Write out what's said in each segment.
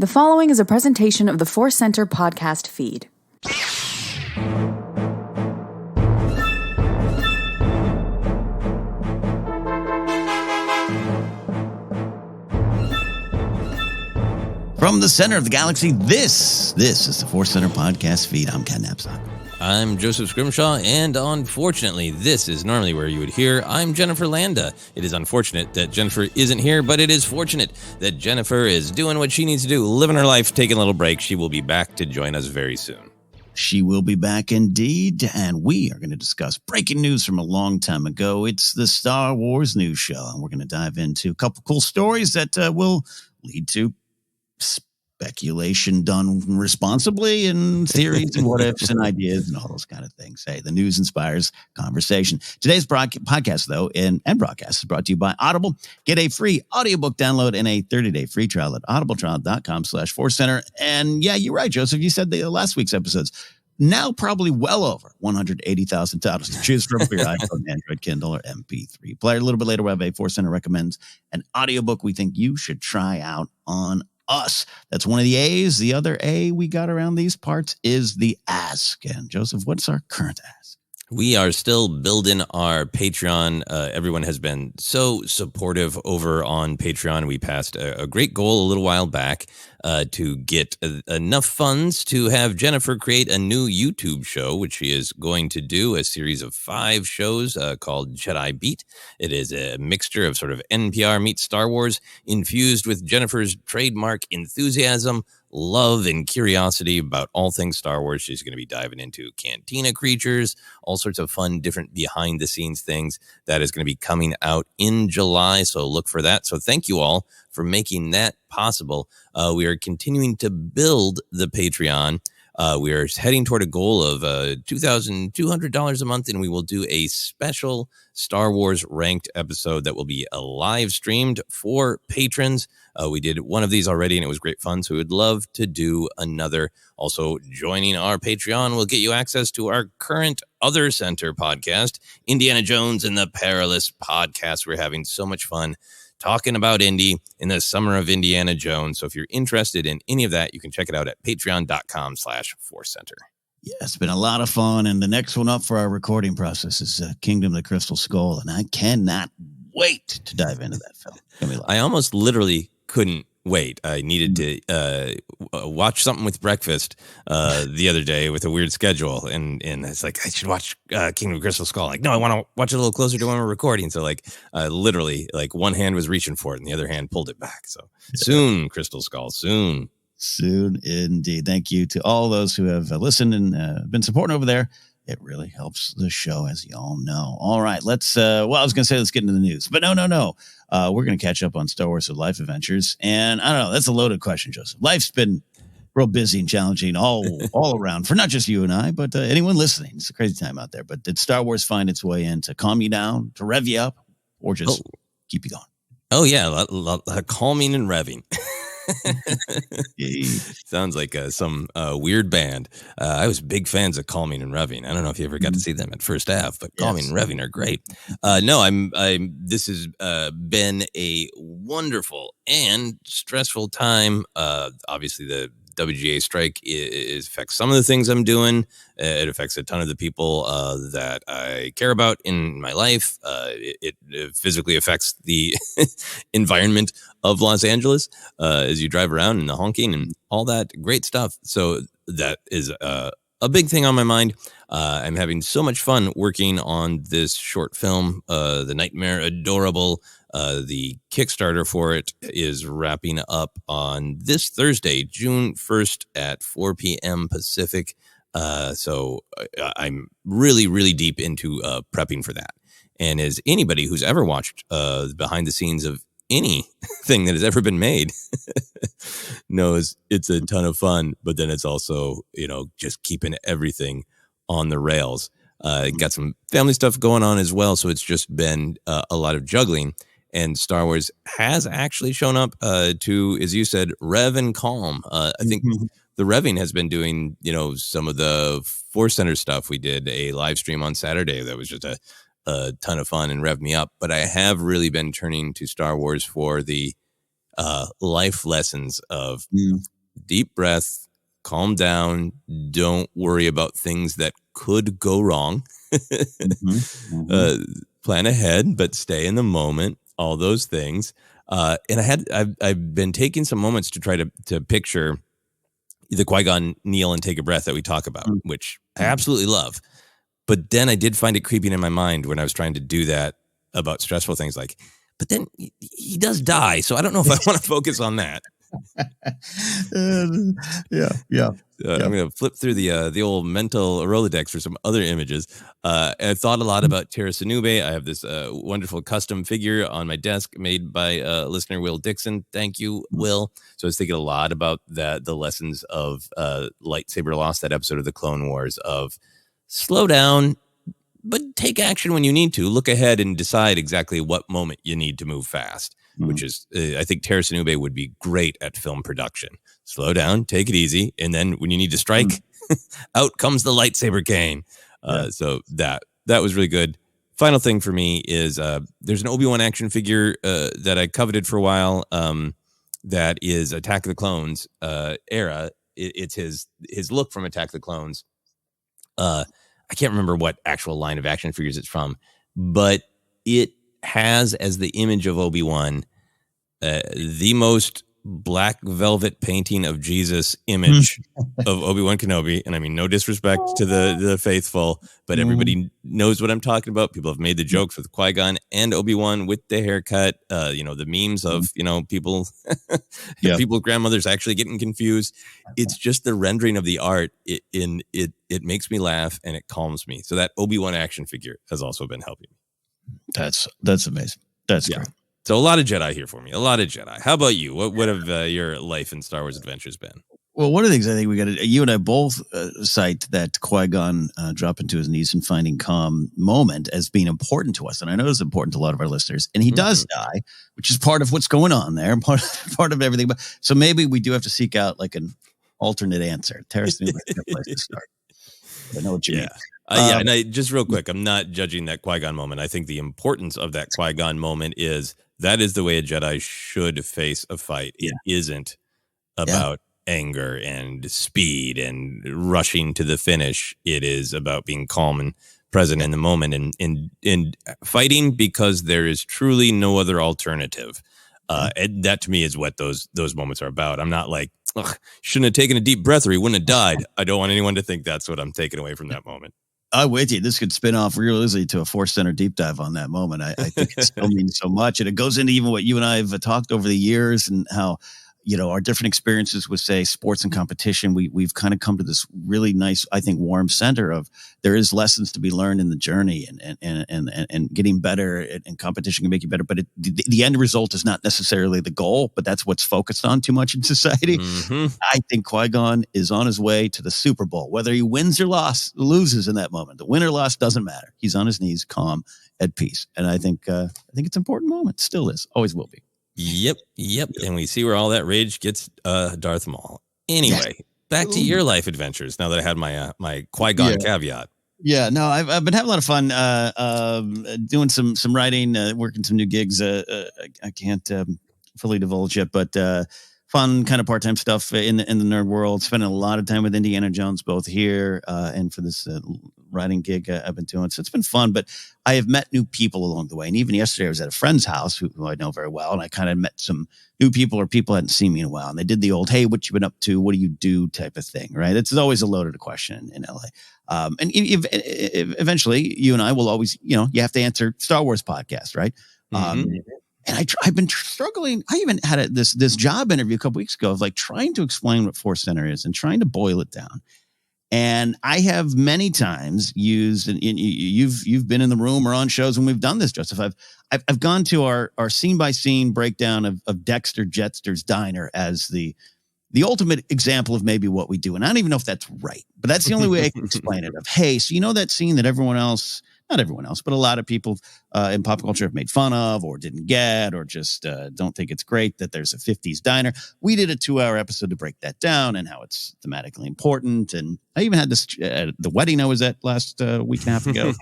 The following is a presentation of the ForceCenter podcast feed. From the center of the galaxy, this is the ForceCenter podcast feed. I'm Ken Napzok. I'm Joseph Scrimshaw, and unfortunately, this is normally where you would hear I'm Jennifer Landa. It is unfortunate that Jennifer isn't here, but it is fortunate that Jennifer is doing what she needs to do, living her life, taking a little break. She will be back to join us very soon. She will be back indeed, and we are going to discuss breaking news from a long time ago. It's the Star Wars news show, and we're going to dive into a couple cool stories that will lead to speculation done responsibly and theories and what ifs and ideas and all those kind of things. Hey, the news inspires conversation. Today's podcast, though, and broadcast is brought to you by Audible. Get a free audiobook download and a 30-day free trial at audibletrial.com/ForceCenter. And yeah, you're right, Joseph. You said the last week's episodes. Now probably well over 180,000 titles to choose from for your iPhone, Android, Kindle, or MP3 player. A little bit later, we'll have a ForceCenter recommends an audiobook we think you should try out on us. That's one of the A's. The other A we got around these parts is the ask. And Joseph, what's our current ask? We are still building our Patreon. Everyone has been so supportive over on Patreon. We passed a great goal a little while back to get enough funds to have Jennifer create a new YouTube show, which she is going to do, a series of 5 shows called Jedi Beat. It is a mixture of sort of NPR meets Star Wars infused with Jennifer's trademark enthusiasm, love, and curiosity about all things Star Wars. She's going to be diving into cantina creatures, all sorts of fun, different behind-the-scenes things. That is going to be coming out in July, so look for that. So thank you all for making that possible. We are continuing to build the Patreon. We are heading toward a goal of $2,200 a month, and we will do a special Star Wars ranked episode that will be live streamed for patrons. We did one of these already, and it was great fun, so we would love to do another. Also, joining our Patreon will get you access to our current Other Center podcast, Indiana Jones and the Perilous Podcast. We're having so much fun talking about Indy in the summer of Indiana Jones. So if you're interested in any of that, you can check it out at patreon.com/ForceCenter. Yeah, it's been a lot of fun. And the next one up for our recording process is Kingdom of the Crystal Skull. And I cannot wait to dive into that film. I almost literally couldn't wait. I needed to watch something with breakfast the other day with a weird schedule, and it's like, I should watch Kingdom of the Crystal Skull. Like, no, I want to watch it a little closer to when we're recording. So like literally, like one hand was reaching for it and the other hand pulled it back. So soon, Crystal Skull, soon. Soon indeed. Thank you to all those who have listened and been supporting over there. It really helps the show, as you all know. All right, let's, I was going to say let's get into the news. But no. We're going to catch up on Star Wars of Life adventures. And I don't know, that's a loaded question, Joseph. Life's been real busy and challenging all around for not just you and I, but anyone listening. It's a crazy time out there. But did Star Wars find its way in to calm you down, to rev you up, or just keep you going? Oh, yeah, calming and revving. Sounds like some weird band. I was big fans of Calming and Revving. I don't know if you ever got to see them at First Ave, but yes. Calming and Revving are great. This has been a wonderful and stressful time. Obviously, the WGA strike affects some of the things I'm doing. It affects a ton of the people that I care about in my life. It physically affects the environment of Los Angeles as you drive around and the honking and all that great stuff. So that is a big thing on my mind. I'm having so much fun working on this short film, The Nightmare Adorable. The Kickstarter for it is wrapping up on this Thursday, June 1st at 4 p.m. Pacific. So I'm really, really deep into prepping for that. And as anybody who's ever watched behind the scenes of anything that has ever been made knows, it's a ton of fun, but then it's also, just keeping everything on the rails. Got some family stuff going on as well. So it's just been a lot of juggling. And Star Wars has actually shown up to, as you said, rev and calm. I think the revving has been doing, some of the ForceCenter stuff. We did a live stream on Saturday that was just a ton of fun and revved me up. But I have really been turning to Star Wars for the life lessons of deep breath, calm down, don't worry about things that could go wrong, plan ahead, but stay in the moment, all those things. And I've been taking some moments to try to picture the Qui-Gon kneel and take a breath that we talk about, which I absolutely love. But then I did find it creeping in my mind when I was trying to do that about stressful things like, but then he does die. So I don't know if I want to focus on that. Yeah. I'm going to flip through the old mental Rolodex for some other images. I thought a lot about Terra Sinube. I have this wonderful custom figure on my desk made by listener Will Dixon. Thank you, Will. So I was thinking a lot about the lessons of Lightsaber Lost, that episode of the Clone Wars of slow down, but take action when you need to. Look ahead and decide exactly what moment you need to move fast, which is, I think Terra Sinube would be great at film production. Slow down, take it easy, and then when you need to strike, out comes the lightsaber cane. So that was really good. Final thing for me is there's an Obi-Wan action figure that I coveted for a while that is Attack of the Clones era. It's his look from Attack of the Clones. I can't remember what actual line of action figures it's from, but it has as the image of Obi-Wan the most black velvet painting of Jesus image of Obi-Wan Kenobi. And I mean, no disrespect to the faithful, but everybody knows what I'm talking about. People have made the jokes with Qui-Gon and Obi-Wan with the haircut, the memes of, people, people with grandmothers actually getting confused. It's just the rendering of the art. It makes me laugh and it calms me. So that Obi-Wan action figure has also been helping me. That's amazing. That's great. So a lot of Jedi here for me. A lot of Jedi. How about you? What have your life and Star Wars adventures been? Well, one of the things I think we got to, you and I both cite that Qui-Gon dropping to his knees and finding calm moment as being important to us. And I know it's important to a lot of our listeners. And he does die, which is part of what's going on there, part of everything. But so maybe we do have to seek out like an alternate answer. Terrace is a good place to start. I know what you mean. And I just real quick, I'm not judging that Qui-Gon moment. I think the importance of that Qui-Gon moment is that is the way a Jedi should face a fight. It isn't about anger and speed and rushing to the finish. It is about being calm and present in the moment and fighting because there is truly no other alternative. And that to me is what those moments are about. I'm not like, shouldn't have taken a deep breath or he wouldn't have died. I don't want anyone to think that's what I'm taking away from that moment. I'm with you. This could spin off real easily to a ForceCenter deep dive on that moment. I think it still means so much. And it goes into even what you and I have talked over the years and how, our different experiences with, say, sports and competition. We've kind of come to this really nice, I think, warm center of there is lessons to be learned in the journey and getting better and competition can make you better. But the end result is not necessarily the goal, but that's what's focused on too much in society. I think Qui-Gon is on his way to the Super Bowl, whether he wins or loses in that moment. The win or loss doesn't matter. He's on his knees, calm, at peace. And I think it's an important moment. Still is. Always will be. Yep. And we see where all that rage gets Darth Maul. Anyway, back to your life adventures now that I had my Qui-Gon caveat. Yeah, no, I've been having a lot of fun doing some writing, working some new gigs. I can't fully divulge yet, but fun kind of part-time stuff in the nerd world. Spending a lot of time with Indiana Jones, both here and for this writing gig I've been doing. So it's been fun, but I have met new people along the way. And even yesterday I was at a friend's house who I know very well. And I kind of met some new people or people hadn't seen me in a while. And they did the old, hey, what you been up to? What do you do type of thing, right? It's always a loaded question in LA. And eventually you and I will always, you have to answer Star Wars podcast, right? And I've been struggling. I even had this job interview a couple weeks ago of like trying to explain what ForceCenter is and trying to boil it down. And I have many times used, and you've been in the room or on shows when we've done this, Joseph. I've gone to our scene by scene breakdown of Dexter Jettster's Diner as the ultimate example of maybe what we do. And I don't even know if that's right, but that's the only way I can explain it. Of, hey, so that scene that not everyone else, but a lot of people in pop culture have made fun of or didn't get or just don't think it's great that there's a 50s diner. We did a 2-hour episode to break that down and how it's thematically important. And I even had this at the wedding I was at last week and a half ago.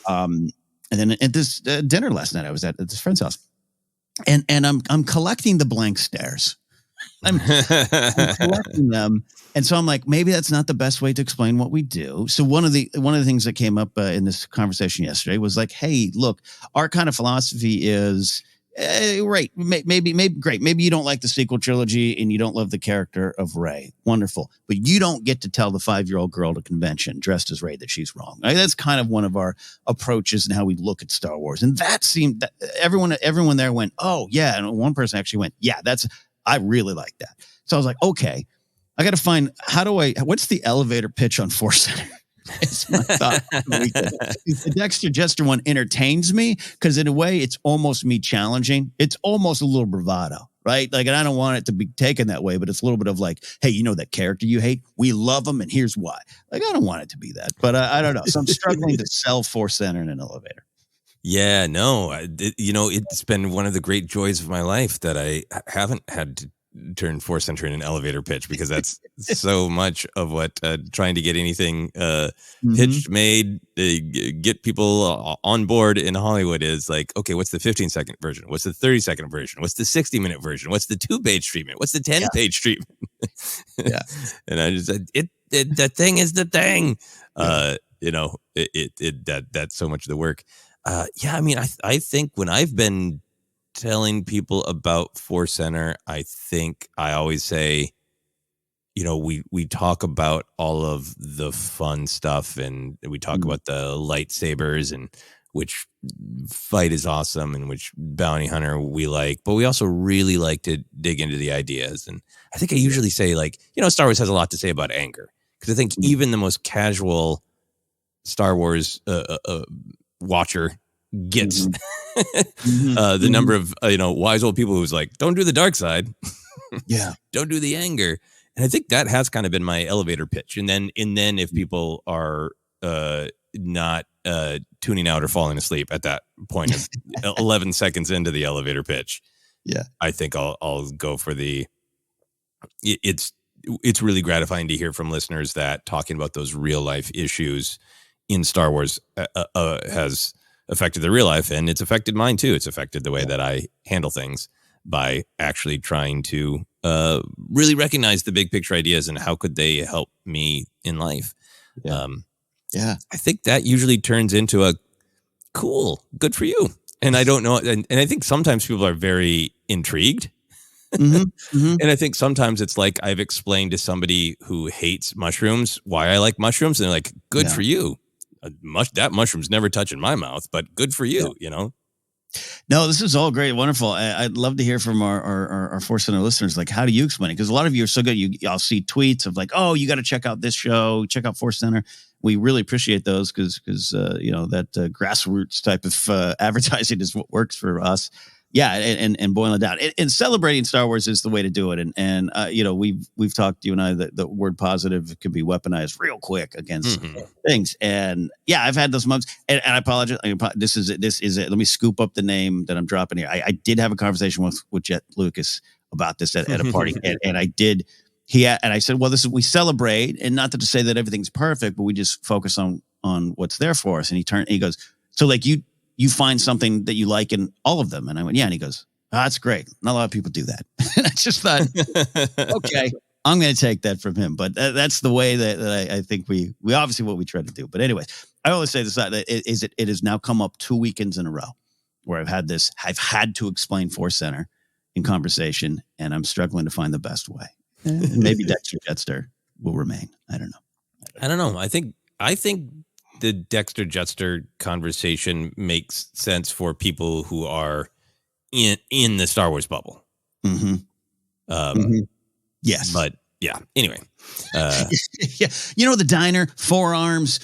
And then at this dinner last night I was at this friend's house. and I'm collecting the blank stares. I'm collecting them, and so I'm like, maybe that's not the best way to explain what we do. So one of the things that came up in this conversation yesterday was like, hey, look, our kind of philosophy is right. Maybe great. Maybe you don't like the sequel trilogy and you don't love the character of Rey. Wonderful, but you don't get to tell the 5-year-old girl at a convention dressed as Rey that she's wrong. Right? That's kind of one of our approaches and how we look at Star Wars. And that seemed that everyone there went, oh yeah, and one person actually went, yeah, I really like that. So I was like, okay, I got to find what's the elevator pitch on ForceCenter? It's my thought. The Dexter Jester one entertains me because in a way it's almost me challenging. It's almost a little bravado, right? Like, and I don't want it to be taken that way, but it's a little bit of like, hey, you know that character you hate? We love them, and here's why. Like, I don't want it to be that, but I don't know. So I'm struggling to sell ForceCenter in an elevator. Yeah, no, it's been one of the great joys of my life that I haven't had to turn ForceCenter in an elevator pitch, because that's so much of what trying to get anything pitched, made, get people on board in Hollywood is like, okay, what's the 15-second version? What's the 30-second version? What's the 60-minute version? What's the 2-page treatment? What's the 10-page treatment? Yeah. And I just said, the thing is the thing. That's so much of the work. I mean, I think when I've been telling people about ForceCenter, I think I always say, we talk about all of the fun stuff, and we talk about the lightsabers and which fight is awesome and which bounty hunter we like, but we also really like to dig into the ideas. And I think I usually say, like, Star Wars has a lot to say about anger, because I think even the most casual Star Wars watcher gets the number of wise old people who's like, don't do the dark side, don't do the anger. And I think that has kind of been my elevator pitch. And then if people are not tuning out or falling asleep at that point of 11 seconds into the elevator pitch, I think I'll go for it's really gratifying to hear from listeners that talking about those real life issues in Star Wars has affected their real life, and it's affected mine too. It's affected the way that I handle things by actually trying to really recognize the big picture ideas and how could they help me in life. I think that usually turns into a cool, good for you. And I don't know, and I think sometimes people are very intrigued. And I think sometimes it's like I've explained to somebody who hates mushrooms why I like mushrooms, and they're like, good for you. That mushroom's never touching my mouth, but good for you, No, this is all great, wonderful. I'd love to hear from our ForceCenter listeners. Like, how do you explain it? Because a lot of you are so good. I'll see tweets of like, oh, you got to check out this show, check out ForceCenter. We really appreciate those because that grassroots type of advertising is what works for us. Yeah, and boiling it down and celebrating Star Wars is the way to do it. And we've talked, you and I, that the word positive can be weaponized real quick against things. And yeah, I've had those moments. And I apologize. This is it. Let me scoop up the name that I'm dropping here. I did have a conversation with Jet Lucas about this at a party, and I did. And I said, well, we celebrate, and not to say that everything's perfect, but we just focus on what's there for us. And he goes, so like you find something that you like in all of them. And I went, yeah. And he goes, oh, that's great. Not a lot of people do that. And I just thought, okay, I'm going to take that from him. But that's the way that I think we obviously what we try to do. But anyways, I always say this, that it has now come up 2 weekends in a row where I've had to explain ForceCenter in conversation, and I'm struggling to find the best way. Maybe Dexter Jetster will remain. I don't know. I think the Dexter Jetster conversation makes sense for people who are in the Star Wars bubble. Yes. But yeah, anyway. Yeah. The diner, forearms.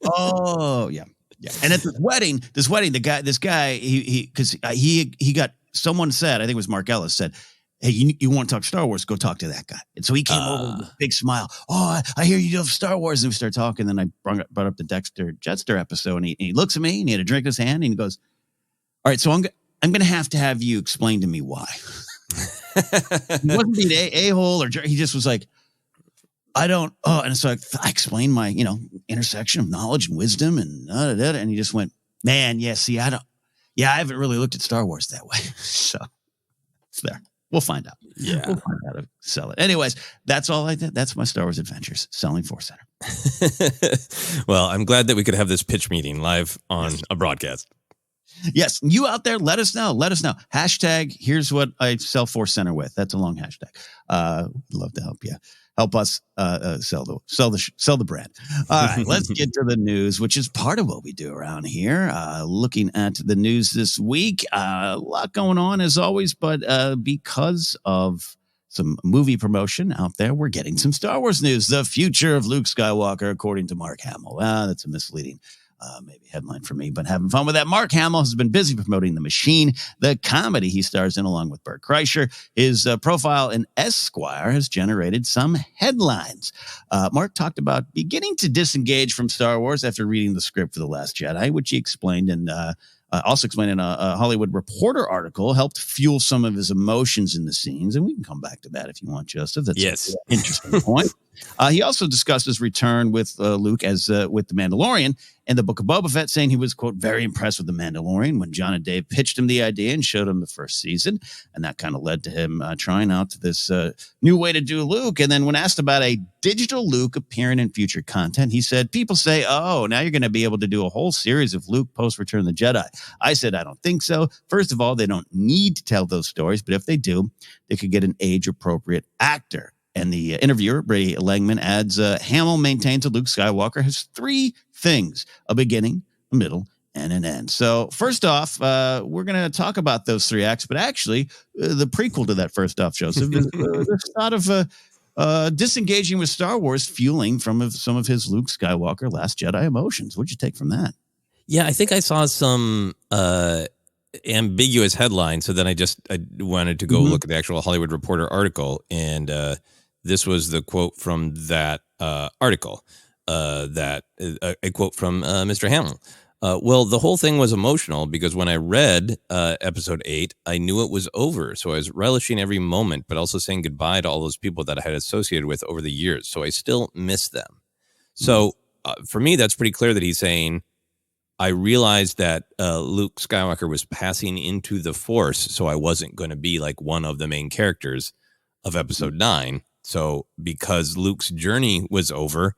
Oh, yeah. Yeah. And at this wedding, this guy, he got, someone said, I think it was Mark Ellis said, hey, you want to talk Star Wars? Go talk to that guy. And so he came over with a big smile. Oh, I hear you love Star Wars. And we started talking. Then I brought up the Dexter Jetster episode, and he looks at me, and he had a drink in his hand, and he goes, all right, so I'm going to have you explain to me why. He wasn't being a-hole or he just was like, I don't. Oh, and so I explained my, intersection of knowledge and wisdom and he just went, man, yeah, see, I don't. Yeah, I haven't really looked at Star Wars that way. So it's there. We'll find out. Yeah. We'll find out how to sell it. Anyways, that's all I did. That's my Star Wars adventures, selling ForceCenter. Well, I'm glad that we could have this pitch meeting live on a broadcast. Yes, you out there, let us know. Let us know. Hashtag, here's what I sell ForceCenter with. That's a long hashtag. Love to help you. Help us sell the brand. All right, let's get to the news, which is part of what we do around here. Looking at the news this week, a lot going on as always, but because of some movie promotion out there, we're getting some Star Wars news. The future of Luke Skywalker, according to Mark Hamill. That's a misleading maybe headline for me, but having fun with that. Mark Hamill has been busy promoting The Machine, the comedy he stars in along with Bert Kreischer. His profile in Esquire has generated some headlines. Mark talked about beginning to disengage from Star Wars after reading the script for The Last Jedi, which he explained in also explained in a Hollywood Reporter article, helped fuel some of his emotions in the scenes. And we can come back to that if you want, Joseph. That's an interesting point. He also discussed his return with Luke as with The Mandalorian and the Book of Boba Fett, saying he was, quote, very impressed with The Mandalorian when John and Dave pitched him the idea and showed him the first season. And that kind of led to him trying out this new way to do Luke. And then when asked about a digital Luke appearing in future content, he said, people say, oh, now you're going to be able to do a whole series of Luke post Return of the Jedi. I said, I don't think so. First of all, they don't need to tell those stories, but if they do, they could get an age-appropriate actor. And the interviewer, Brady Langman, adds, Hamill maintains that Luke Skywalker has three things: a beginning, a middle, and an end. So first off, we're going to talk about those three acts, but actually the prequel to that first off, Joseph, is the thought of disengaging with Star Wars, fueling from some of his Luke Skywalker Last Jedi emotions. What'd you take from that? Yeah, I think I saw some ambiguous headline, so then I wanted to go look at the actual Hollywood Reporter article, and this was the quote from that article, a quote from Mr. Hamill. Well, the whole thing was emotional because when I read episode 8, I knew it was over. So I was relishing every moment, but also saying goodbye to all those people that I had associated with over the years. So I still miss them. So for me, that's pretty clear that he's saying, I realized that Luke Skywalker was passing into the Force, so I wasn't going to be like one of the main characters of episode 9. So because Luke's journey was over,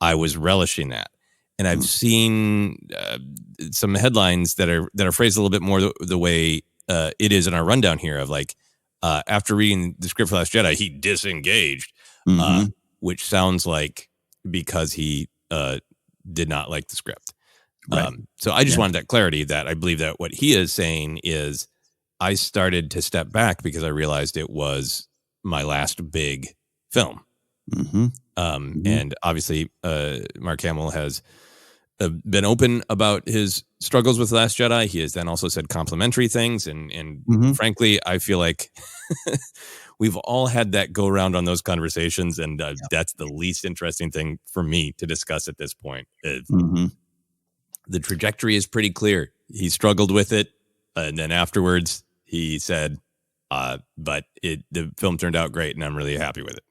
I was relishing that. And I've seen some headlines that are phrased a little bit more the way it is in our rundown here of like, after reading the script for Last Jedi, he disengaged, which sounds like because he did not like the script. Right. So I just wanted that clarity that I believe that what he is saying is I started to step back because I realized it was my last big film. And obviously Mark Hamill has been open about his struggles with Last Jedi. He has then also said complimentary things. And frankly, I feel like we've all had that go around on those conversations. And that's the least interesting thing for me to discuss at this point. The trajectory is pretty clear. He struggled with it. And then afterwards he said, but the film turned out great and I'm really happy with it.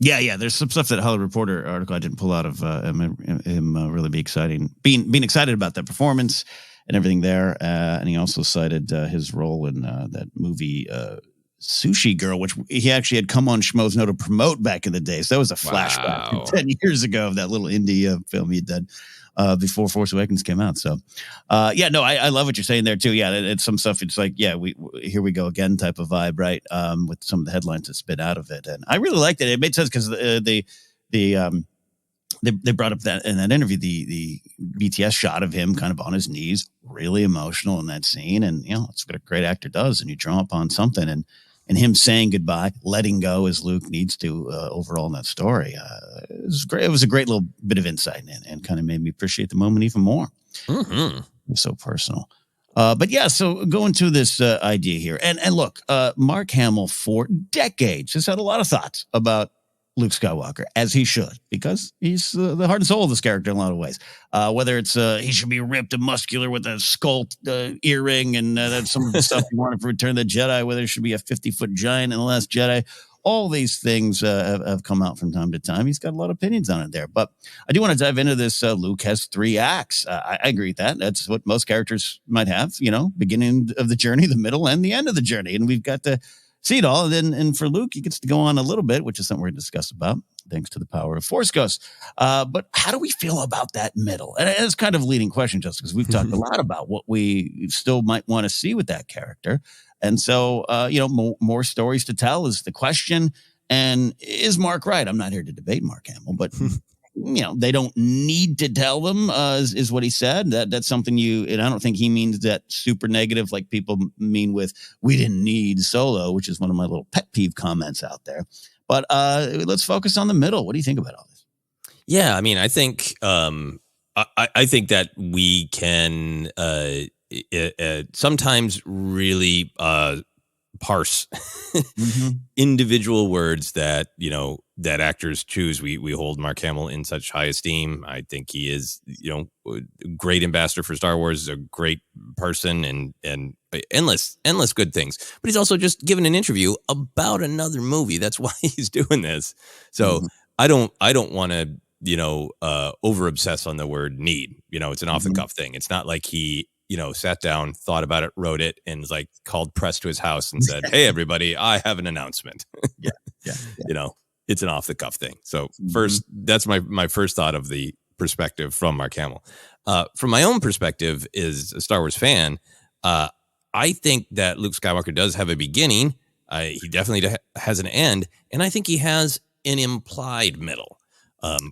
Yeah. There's some stuff that Hollywood Reporter article I didn't pull out of him really being excited about that performance and everything there. And he also cited his role in that movie Sushi Girl, which he actually had come on Schmo's Know to promote back in the day. So that was a flashback 10 years ago of that little indie film he'd done before Force Awakens came out. So, I love what you're saying there too. Yeah, it's some stuff. It's like, here we go again type of vibe, right? With some of the headlines that spit out of it, and I really liked it. It made sense because they brought up that in that interview the BTS shot of him kind of on his knees, really emotional in that scene, and it's what a great actor does, and you draw upon something and him saying goodbye, letting go as Luke needs to overall in that story. It was great. It was a great little bit of insight and kind of made me appreciate the moment even more. It was so personal. So going to this idea here. And look, Mark Hamill for decades has had a lot of thoughts about Luke Skywalker, as he should, because he's the heart and soul of this character in a lot of ways. Whether it's he should be ripped and muscular with a skull earring, and that's some of the stuff he wanted for Return of the Jedi, whether it should be a 50-foot giant in The Last Jedi, All these things have come out from time to time. He's got a lot of opinions on it there. But I do want to dive into this. Luke has 3 acts. I agree with that. That's what most characters might have, beginning of the journey, the middle, and the end of the journey. And we've got to see it all. And for Luke, he gets to go on a little bit, which is something we're going to discuss about, thanks to the power of Force Ghosts. But how do we feel about that middle? And it's kind of a leading question, just because we've talked a lot about what we still might want to see with that character. And so, more stories to tell is the question. And is Mark right? I'm not here to debate Mark Hamill, but they don't need to tell them, is what he said. That's something and I don't think he means that super negative like people mean with we didn't need Solo, which is one of my little pet peeve comments out there. But let's focus on the middle. What do you think about all this? Yeah, I mean, I think I think that we can sometimes really parse individual words that that actors choose. We hold Mark Hamill in such high esteem. I think he is a great ambassador for Star Wars, a great person, and endless good things. But he's also just given an interview about another movie. That's why he's doing this. So I don't want to over obsess on the word need. It's an off the cuff thing. It's not like he sat down, thought about it, wrote it, and like called press to his house and said, "Hey, everybody, I have an announcement." Yeah. It's an off the cuff thing. So first, that's my first thought of the perspective from Mark Hamill. From my own perspective, as a Star Wars fan, I think that Luke Skywalker does have a beginning. He definitely has an end, and I think he has an implied middle.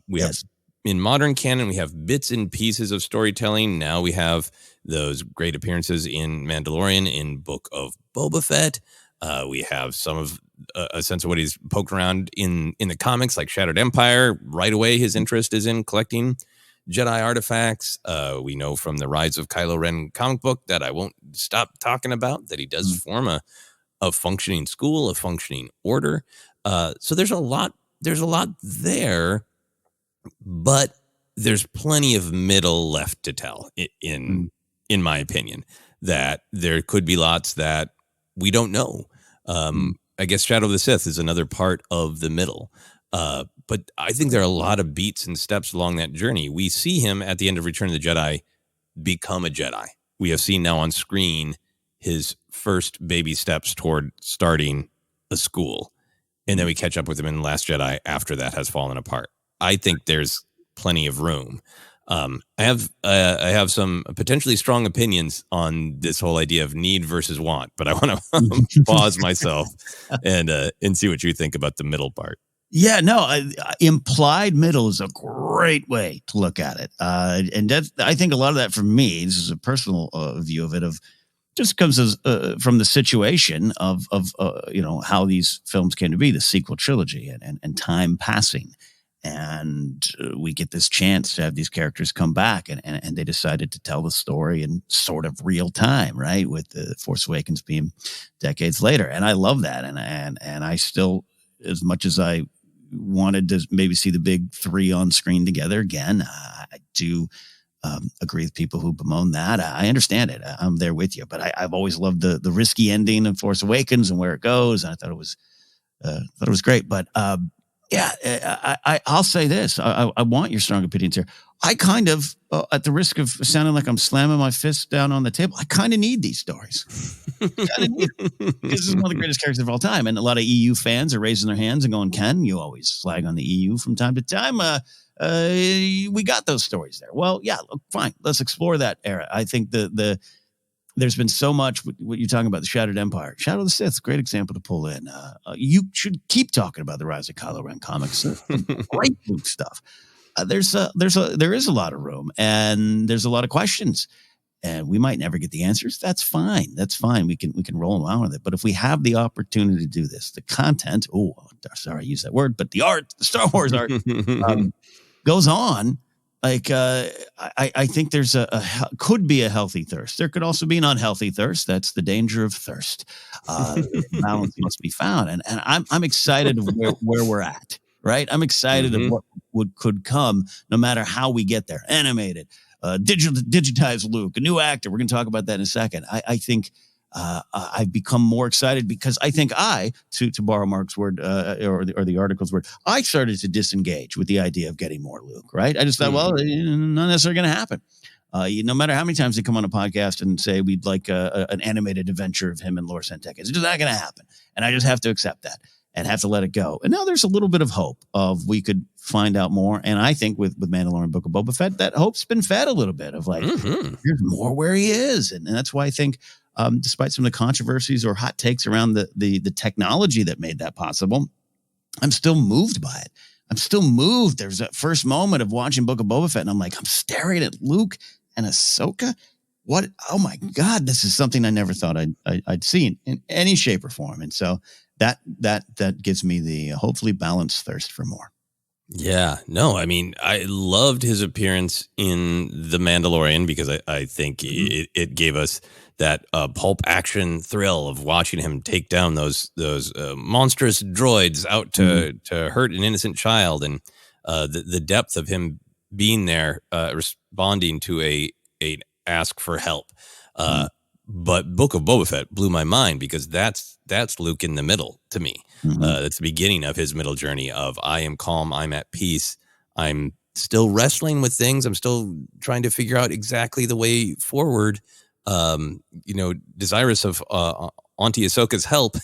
We have. In modern canon, we have bits and pieces of storytelling. Now we have those great appearances in Mandalorian, in Book of Boba Fett. We have some of a sense of what he's poked around in the comics, like Shattered Empire. Right away, his interest is in collecting Jedi artifacts. We know from the Rise of Kylo Ren comic book that I won't stop talking about, that he does form a functioning school, a functioning order. So there's a lot there. But there's plenty of middle left to tell, in my opinion, that there could be lots that we don't know. I guess Shadow of the Sith is another part of the middle. But I think there are a lot of beats and steps along that journey. We see him at the end of Return of the Jedi become a Jedi. We have seen now on screen his first baby steps toward starting a school. And then we catch up with him in Last Jedi after that has fallen apart. I think there's plenty of room. I have some potentially strong opinions on this whole idea of need versus want, but I want to pause myself and see what you think about the middle part. Yeah, no, implied middle is a great way to look at it. And I think a lot of that for me, this is a personal view of it, just comes as from the situation of how these films came to be, the sequel trilogy and time passing. And we get this chance to have these characters come back, and they decided to tell the story in sort of real time, right? With the Force Awakens being decades later. And I love that. And I still, as much as I wanted to maybe see the big 3 on screen together again, I do agree with people who bemoan that. I understand it. I'm there with you, but I've always loved the risky ending of Force Awakens and where it goes. And I thought it was great, but, I'll say this. I want your strong opinions here. I kind of, at the risk of sounding like I'm slamming my fist down on the table, I kind of need these stories. This is one of the greatest characters of all time. And a lot of EU fans are raising their hands and going, Ken, you always slag on the EU from time to time. We got those stories there. Well, yeah, fine. Let's explore that era. I think there's been so much what you're talking about, the Shattered Empire. Shadow of the Sith, great example to pull in. You should keep talking about the Rise of Kylo Ren comics. Great Luke stuff. There is a lot of room, and there's a lot of questions, and we might never get the answers. That's fine. We can roll around with it. But if we have the opportunity to do this, the content, sorry I used that word, but the art, the Star Wars art goes on. Like, I think there's could be a healthy thirst. There could also be an unhealthy thirst. That's the danger of thirst. Balance must be found. And I'm excited of where we're at, right? I'm excited of what could come no matter how we get there. Animated, digitized Luke, a new actor. We're going to talk about that in a second. I think I've become more excited because I think to borrow Mark's word or the article's word, I started to disengage with the idea of getting more Luke, right? I just thought, well, not necessarily going to happen. No matter how many times they come on a podcast and say we'd like an animated adventure of him and Lor San Tekka, it's just not going to happen. And I just have to accept that and have to let it go. And now there's a little bit of hope of we could find out more. And I think with Mandalorian Book of Boba Fett, that hope's been fed a little bit of like, here's more where he is. And that's why I think despite some of the controversies or hot takes around the technology that made that possible, I'm still moved by it. I'm still moved. There's that first moment of watching Book of Boba Fett, and I'm like, I'm staring at Luke and Ahsoka. What? Oh my God, this is something I never thought I'd seen in any shape or form. And so that gives me the hopefully balanced thirst for more. Yeah, no, I mean, I loved his appearance in The Mandalorian because I think it gave us that pulp action thrill of watching him take down those monstrous droids out to hurt an innocent child, and the depth of him being there responding to a ask for help. But Book of Boba Fett blew my mind because that's Luke in the middle to me. That's the beginning of his middle journey of I am calm, I'm at peace, I'm still wrestling with things, I'm still trying to figure out exactly the way forward. Desirous of Auntie Ahsoka's help,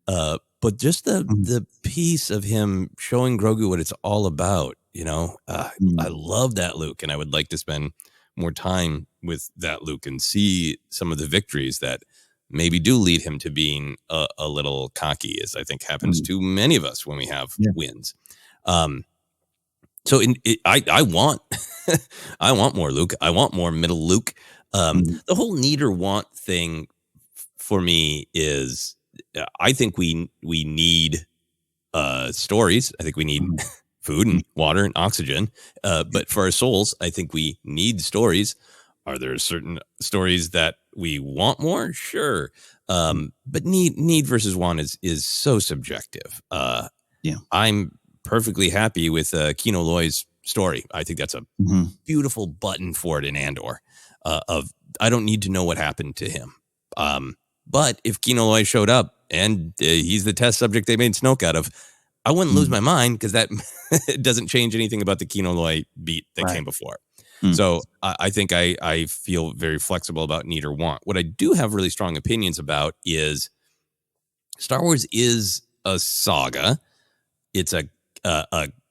but just the piece of him showing Grogu what it's all about. I love that Luke, and I would like to spend more time with that Luke and see some of the victories that maybe do lead him to being a little cocky, as I think happens to many of us when we have wins. So I want I want more Luke. I want more middle Luke. The whole need or want thing for me is I think we need stories. I think we need food and water and oxygen. But for our souls, I think we need stories. Are there certain stories that we want more? Sure. But need versus want is so subjective. I'm perfectly happy with Kino Loy's story. I think that's a beautiful button for it in Andor. I don't need to know what happened to him. But if Kino Loy showed up and he's the test subject they made Snoke out of, I wouldn't lose my mind because that doesn't change anything about the Kino Loy beat that came before. So I think I feel very flexible about need or want. What I do have really strong opinions about is Star Wars is a saga. It's a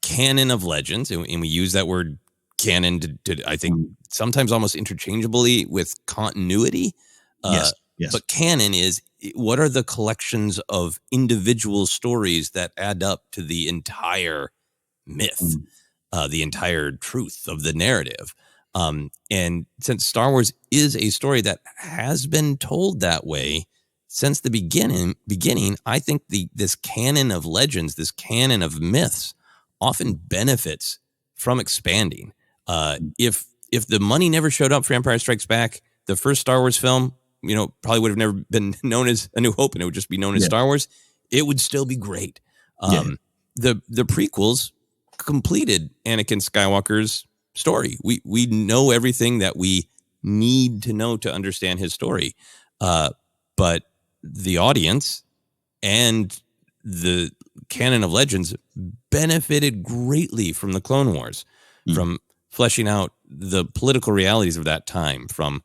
canon of legends, and we use that word canon to I think sometimes almost interchangeably with continuity. Yes. But canon is what are the collections of individual stories that add up to the entire myth, the entire truth of the narrative. And since Star Wars is a story that has been told that way since the beginning, I think this canon of legends, this canon of myths often benefits from expanding. If the money never showed up for Empire Strikes Back, the first Star Wars film, probably would have never been known as A New Hope, and it would just be known as Star Wars. It would still be great. The prequels completed Anakin Skywalker's story. We know everything that we need to know to understand his story. But the audience and the canon of legends benefited greatly from the Clone Wars, from fleshing out the political realities of that time, from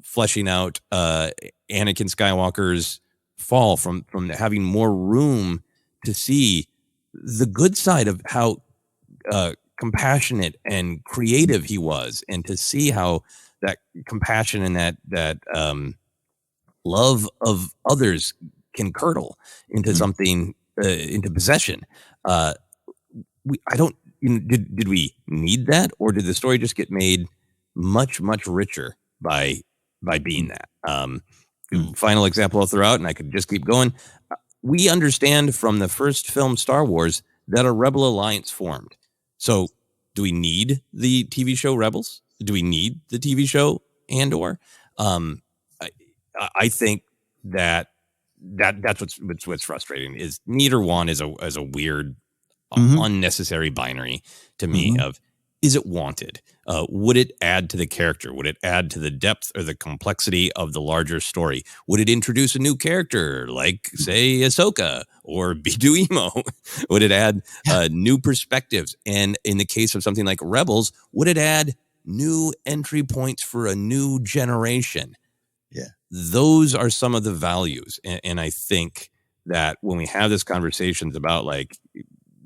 fleshing out Anakin Skywalker's fall, from having more room to see the good side of how compassionate and creative he was, and to see how that compassion and that love of others can curdle into something, into possession. Did we need that, or did the story just get made much, much richer by being that? Final example I'll throw out, and I could just keep going. We understand from the first film Star Wars that a rebel alliance formed. So do we need the TV show Rebels? Do we need the TV show Andor? I think that's what's frustrating is need or want is a weird, unnecessary binary to me of is it wanted? Would it add to the character? Would it add to the depth or the complexity of the larger story? Would it introduce a new character like, say, Ahsoka or Biduimo? Would it add new perspectives? And in the case of something like Rebels, would it add new entry points for a new generation? Yeah. Those are some of the values. And I think that when we have this conversations about like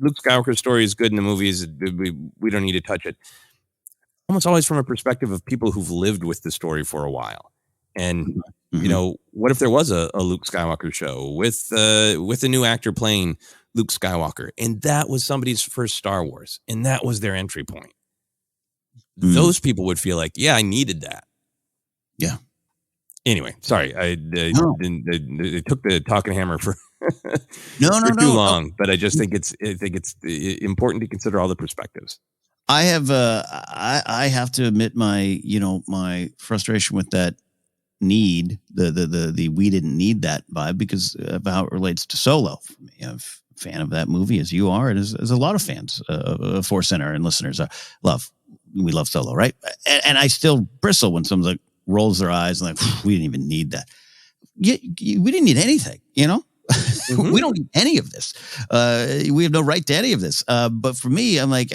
Luke Skywalker's story is good in the movies, we don't need to touch it. Almost always from a perspective of people who've lived with the story for a while. And, you know, what if there was a Luke Skywalker show with a new actor playing Luke Skywalker, and that was somebody's first Star Wars, and that was their entry point? Those people would feel like, yeah, I needed that. Yeah. Anyway, sorry, I took the talking hammer for too long, but I just think it's important to consider all the perspectives. I have I have to admit my frustration with that need, the we didn't need that vibe, because of how it relates to Solo. I'm a fan of that movie, as you are, and as a lot of fans of ForceCenter and listeners we love Solo, right? And I still bristle when someone's like rolls their eyes and like, we didn't even need that. We didn't need anything, you know. We don't need any of this. We have no right to any of this. But for me, I'm like,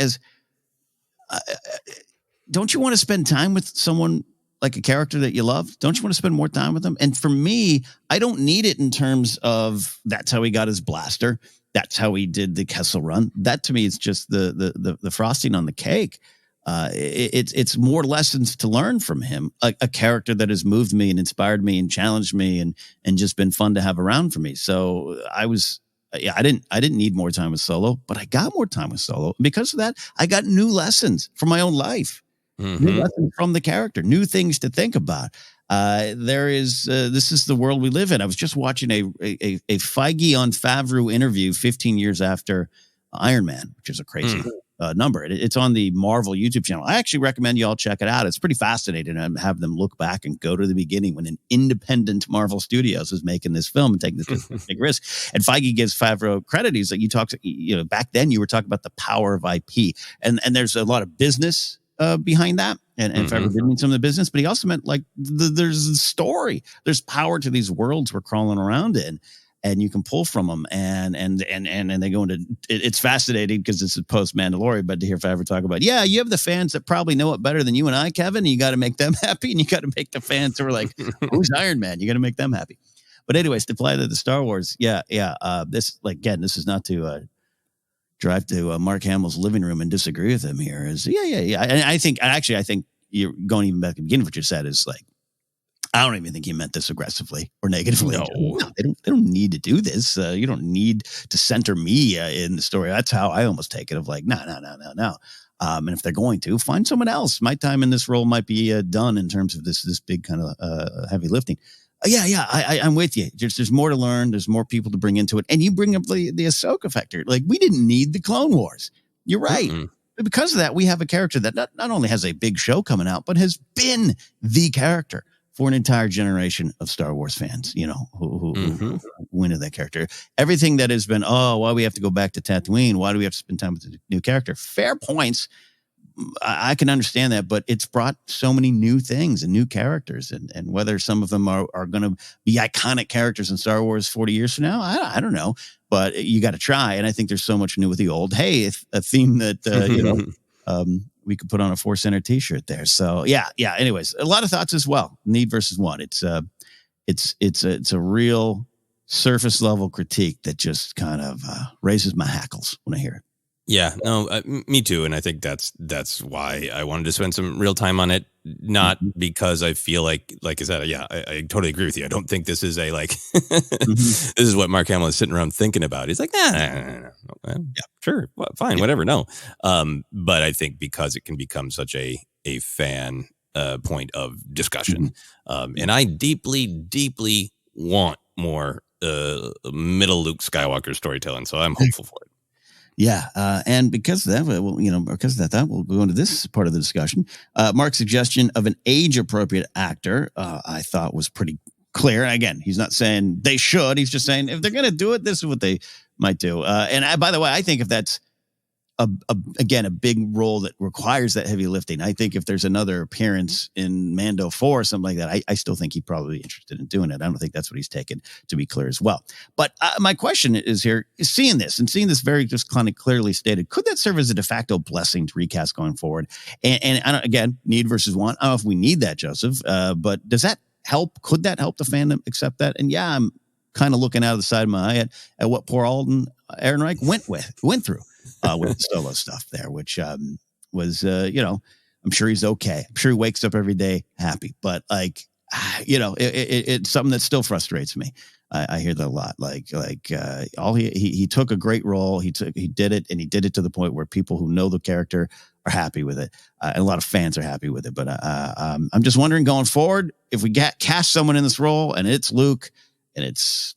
don't you want to spend time with someone like a character that you love? Don't you want to spend more time with them? And for me, I don't need it in terms of that's how he got his blaster. That's how he did the Kessel Run. That to me is just the frosting on the cake. It's more lessons to learn from him. A character that has moved me and inspired me and challenged me and just been fun to have around for me. So I didn't need more time with Solo, but I got more time with Solo. And because of that, I got new lessons from my own life, new lessons from the character, new things to think about. This is the world we live in. I was just watching a Feige on Favreau interview 15 years after Iron Man, which is a crazy number. It's on the Marvel YouTube channel. I actually recommend you all check it out. It's pretty fascinating to have them look back and go to the beginning when an independent Marvel Studios was making this film and taking this big risk. And Feige gives Favreau credit. He's like, back then you were talking about the power of IP, and there's a lot of business behind that. And Favreau did mean some of the business, but he also meant like there's a story. There's power to these worlds we're crawling around in. And you can pull from them, and they go into it's fascinating because it's a post Mandalorian. But to hear Favreau talk about, you have the fans that probably know it better than you and I, Kevin. And you got to make them happy, and you got to make the fans who are like, "Who's Iron Man?" You got to make them happy. But anyways, to apply to the Star Wars, this is not to drive to Mark Hamill's living room and disagree with him here. And I think you're going even back to the beginning of what you said is like, I don't even think he meant this aggressively or negatively. No, they don't need to do this. You don't need to center me in the story. That's how I almost take it. Of like, no. And if they're going to, find someone else. My time in this role might be done in terms of this big kind of heavy lifting. I'm with you. There's more to learn. There's more people to bring into it. And you bring up the Ahsoka factor. Like, we didn't need the Clone Wars. You're right. But because of that, we have a character that not only has a big show coming out, but has been the character for an entire generation of Star Wars fans, who went into that character. Everything that has been, why we have to go back to Tatooine? Why do we have to spend time with the new character? Fair points. I can understand that, but it's brought so many new things and new characters, and whether some of them are going to be iconic characters in Star Wars 40 years from now, I don't know, but you got to try. And I think there's so much new with the old. Hey, a theme that, we could put on a ForceCenter t-shirt there. So yeah. Anyways, a lot of thoughts as well. Need versus want. It's a real surface level critique that just kind of raises my hackles when I hear it. Yeah, no, me too. And I think that's why I wanted to spend some real time on it. Not because I feel like I said, I totally agree with you. I don't think this is a this is what Mark Hamill is sitting around thinking about. He's like, no, sure, fine, whatever. No. But I think because it can become such a fan point of discussion. And I deeply, deeply want more middle Luke Skywalker storytelling. So I'm hopeful for it. Yeah, and because of that, we'll go into this part of the discussion. Mark's suggestion of an age-appropriate actor, I thought was pretty clear. Again, he's not saying they should. He's just saying if they're going to do it, this is what they might do. And by the way, I think if that's again, a big role that requires that heavy lifting. I think if there's another appearance in Mando 4 or something like that, I still think he'd probably be interested in doing it. I don't think that's what he's taken, to be clear as well. But my question is seeing this very just kind of clearly stated, could that serve as a de facto blessing to recast going forward? And I don't, again, need versus want. I don't know if we need that, Joseph, but does that help? Could that help the fandom accept that? And yeah, I'm kind of looking out of the side of my eye at what poor Alden Ehrenreich went through with the solo stuff there, which was, I'm sure he's okay. I'm sure he wakes up every day happy, but it's something that still frustrates me. I hear that a lot. He took a great role. He did it, and he did it to the point where people who know the character are happy with it. And a lot of fans are happy with it. But I'm just wondering going forward, if we cast someone in this role and it's Luke, and it's,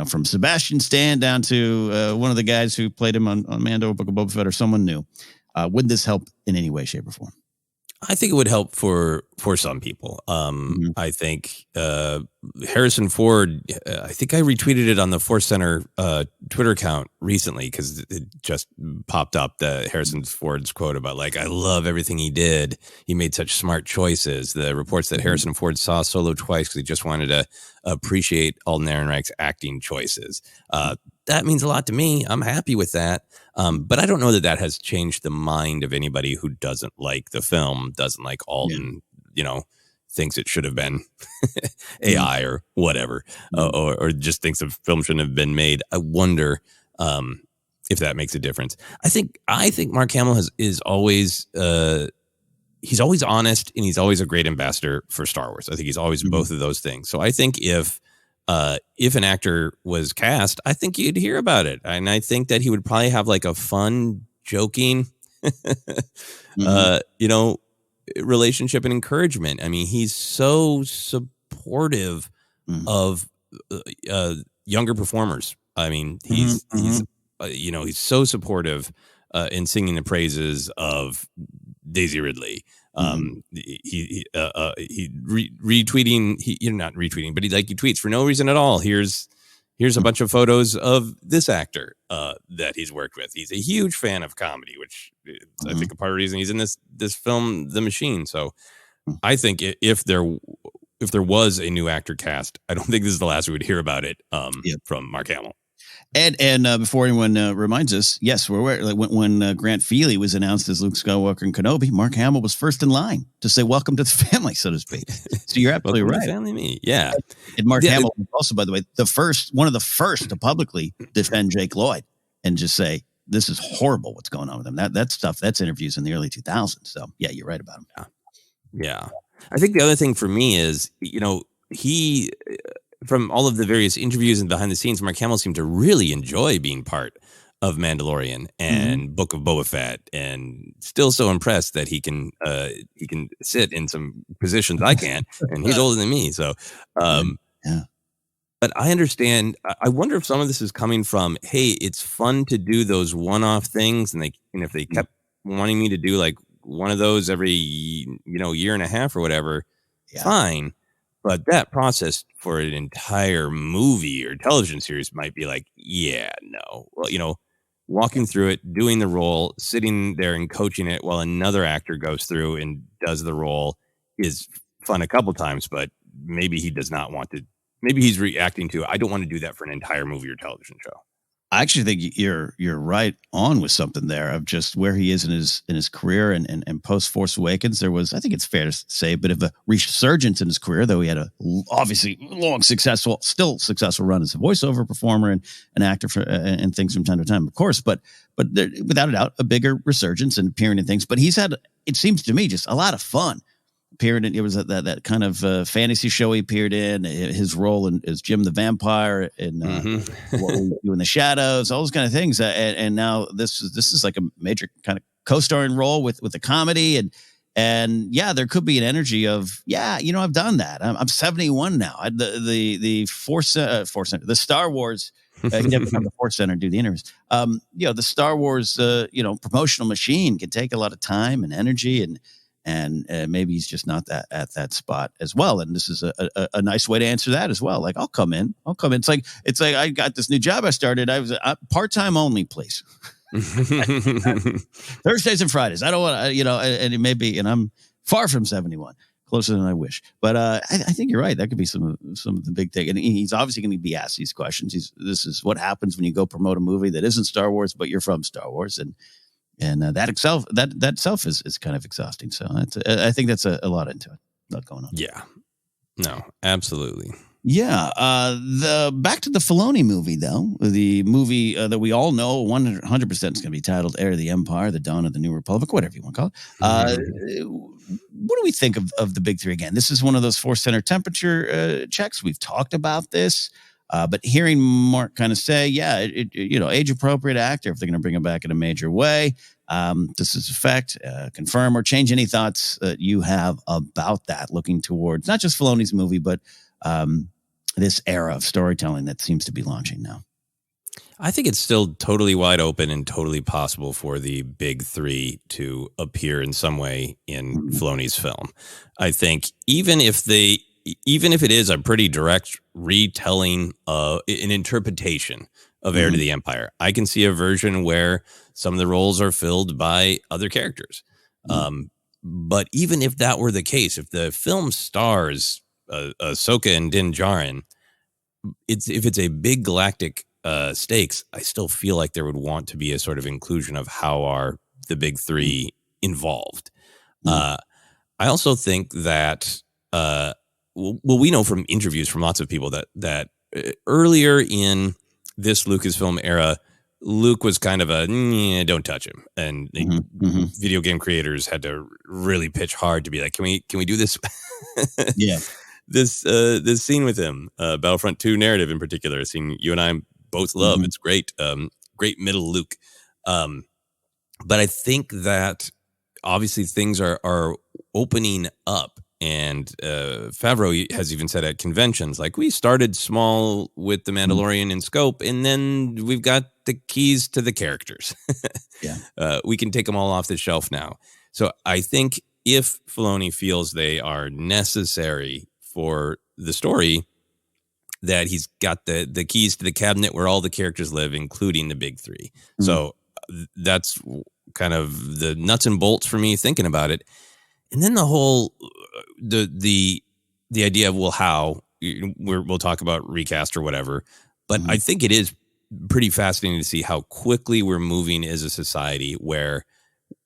from Sebastian Stan down to one of the guys who played him on Mando, Book of Boba Fett, or someone new, would this help in any way, shape, or form? I think it would help for some people. I think Harrison Ford, I think I retweeted it on the ForceCenter Twitter account recently because it just popped up, the Harrison Ford's quote about, I love everything he did. He made such smart choices. The reports that Harrison Ford saw Solo twice because he just wanted to appreciate Alden Ehrenreich's acting choices. That means a lot to me. I'm happy with that. But I don't know that has changed the mind of anybody who doesn't like the film, doesn't like Alden, thinks it should have been AI or whatever, or just thinks the film shouldn't have been made. I wonder if that makes a difference. I think Mark Hamill is always he's always honest, and he's always a great ambassador for Star Wars. I think he's always both of those things. So I think if an actor was cast, I think you'd hear about it. And I think that he would probably have a fun, joking, relationship and encouragement. I mean, he's so supportive of younger performers. I mean, he's so supportive in singing the praises of Daisy Ridley. He retweeting, not retweeting, but he tweets for no reason at all. Here's a bunch of photos of this actor that he's worked with. He's a huge fan of comedy, which is, I think, a part of the reason he's in this film, The Machine. So I think if there was a new actor cast, I don't think this is the last we would hear about it from Mark Hamill. And before anyone reminds us, yes, we're aware. When Grant Feely was announced as Luke Skywalker and Kenobi, Mark Hamill was first in line to say welcome to the family, so to speak. So you're absolutely right. Family, me, yeah. And Mark Hamill was also, by the way, one of the first to publicly defend Jake Lloyd and just say this is horrible what's going on with him. That stuff, that's interviews in the early 2000s. So yeah, you're right about him. Yeah. I think the other thing for me is, he. From all of the various interviews and behind the scenes, Mark Hamill seemed to really enjoy being part of Mandalorian and Book of Boba Fett, and still so impressed that he can sit in some positions I can't, and he's older than me. So, but I understand. I wonder if some of this is coming from, hey, it's fun to do those one-off things, and if they kept wanting me to do one of those every year and a half or whatever, fine. But that process for an entire movie or television series might be no. Well, walking through it, doing the role, sitting there and coaching it while another actor goes through and does the role is fun a couple times, but maybe he does not want to. Maybe he's reacting to, I don't want to do that for an entire movie or television show. I actually think you're right on with something there of just where he is in his career and post Force Awakens. There was, I think it's fair to say, a bit of a resurgence in his career, though he had a obviously still successful run as a voiceover performer and an actor and things from time to time, of course. But there, without a doubt, a bigger resurgence and appearing in things. But he's had, it seems to me, just a lot of fun. Appeared in, it was that kind of fantasy show he appeared in, his role as Jim the Vampire and What We Do in the Shadows, all those kind of things. And now this is like a major kind of co-starring role with a comedy and yeah, there could be an energy of I've done that. I'm 71 now. The ForceCenter, the Star Wars. You never come to ForceCenter and do the interviews. The Star Wars promotional machine can take a lot of time and energy and maybe he's just not at that spot as well. And this is a nice way to answer that as well. I'll come in. It's like I got this new job I started. I was part-time only, please. Thursdays and Fridays. I don't want to, and it may be, and I'm far from 71, closer than I wish. But I think you're right. That could be some of the big thing. And he's obviously going to be asked these questions. This is what happens when you go promote a movie that isn't Star Wars, but you're from Star Wars, and that itself is kind of exhausting. So I think that's a lot into it. A lot going on. Yeah. No, absolutely. Yeah. Back to the Filoni movie, though. The movie that we all know 100% is going to be titled Heir of the Empire, The Dawn of the New Republic, whatever you want to call it. What do we think of the big three again? This is one of those ForceCenter temperature checks. We've talked about this, but hearing Mark kind of say, age-appropriate actor, if they're going to bring him back in a major way, does this affect, confirm, or change any thoughts that you have about that, looking towards not just Filoni's movie, but this era of storytelling that seems to be launching now? I think it's still totally wide open and totally possible for the big three to appear in some way in Filoni's film. I think even if it is a pretty direct retelling, an interpretation of Heir to the Empire, I can see a version where some of the roles are filled by other characters. But even if that were the case, if the film stars Ahsoka and Din Djarin, if it's a big galactic stakes, I still feel like there would want to be a sort of inclusion of how are the big three involved. I also think that we know from interviews from lots of people that earlier in this Lucasfilm era, Luke was kind of don't touch him, and video game creators had to really pitch hard to be like, can we do this? Yeah. This scene with him, Battlefront 2 narrative in particular, a scene you and I both love. It's great. Great middle Luke. But I think that obviously things are opening up, and Favreau has even said at conventions, like, we started small with The Mandalorian in scope, and then we've got the keys to the characters. Yeah. We can take them all off the shelf now. So I think if Filoni feels they are necessary for the story, that he's got the keys to the cabinet where all the characters live, including the big three. So that's kind of the nuts and bolts for me thinking about it. And then the whole the idea of, well, how we'll talk about recast or whatever, but I think it is pretty fascinating to see how quickly we're moving as a society, where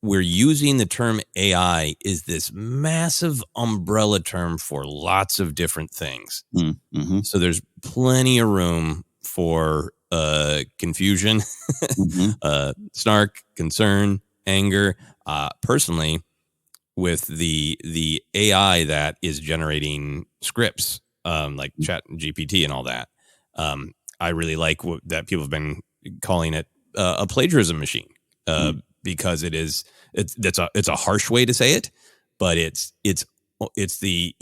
we're using the term AI is this massive umbrella term for lots of different things. So there's plenty of room for confusion, snark, concern, anger. Personally, with the AI that is generating scripts, like Chat GPT and all that, I really like that people have been calling it a plagiarism machine. Because it's a harsh way to say it, but it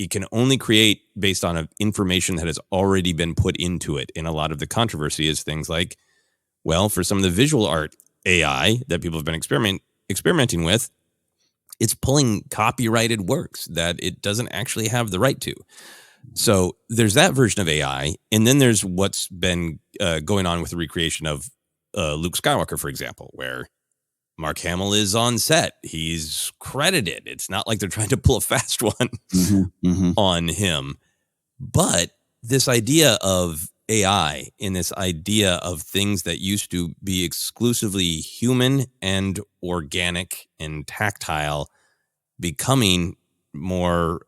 can only create based on information that has already been put into it. And a lot of the controversy is things like, well, for some of the visual art AI that people have been experimenting with, it's pulling copyrighted works that it doesn't actually have the right to. So there's that version of AI, and then there's what's been going on with the recreation of Luke Skywalker, for example, where Mark Hamill is on set. He's credited. It's not like they're trying to pull a fast one on him. But this idea of AI and this idea of things that used to be exclusively human and organic and tactile becoming more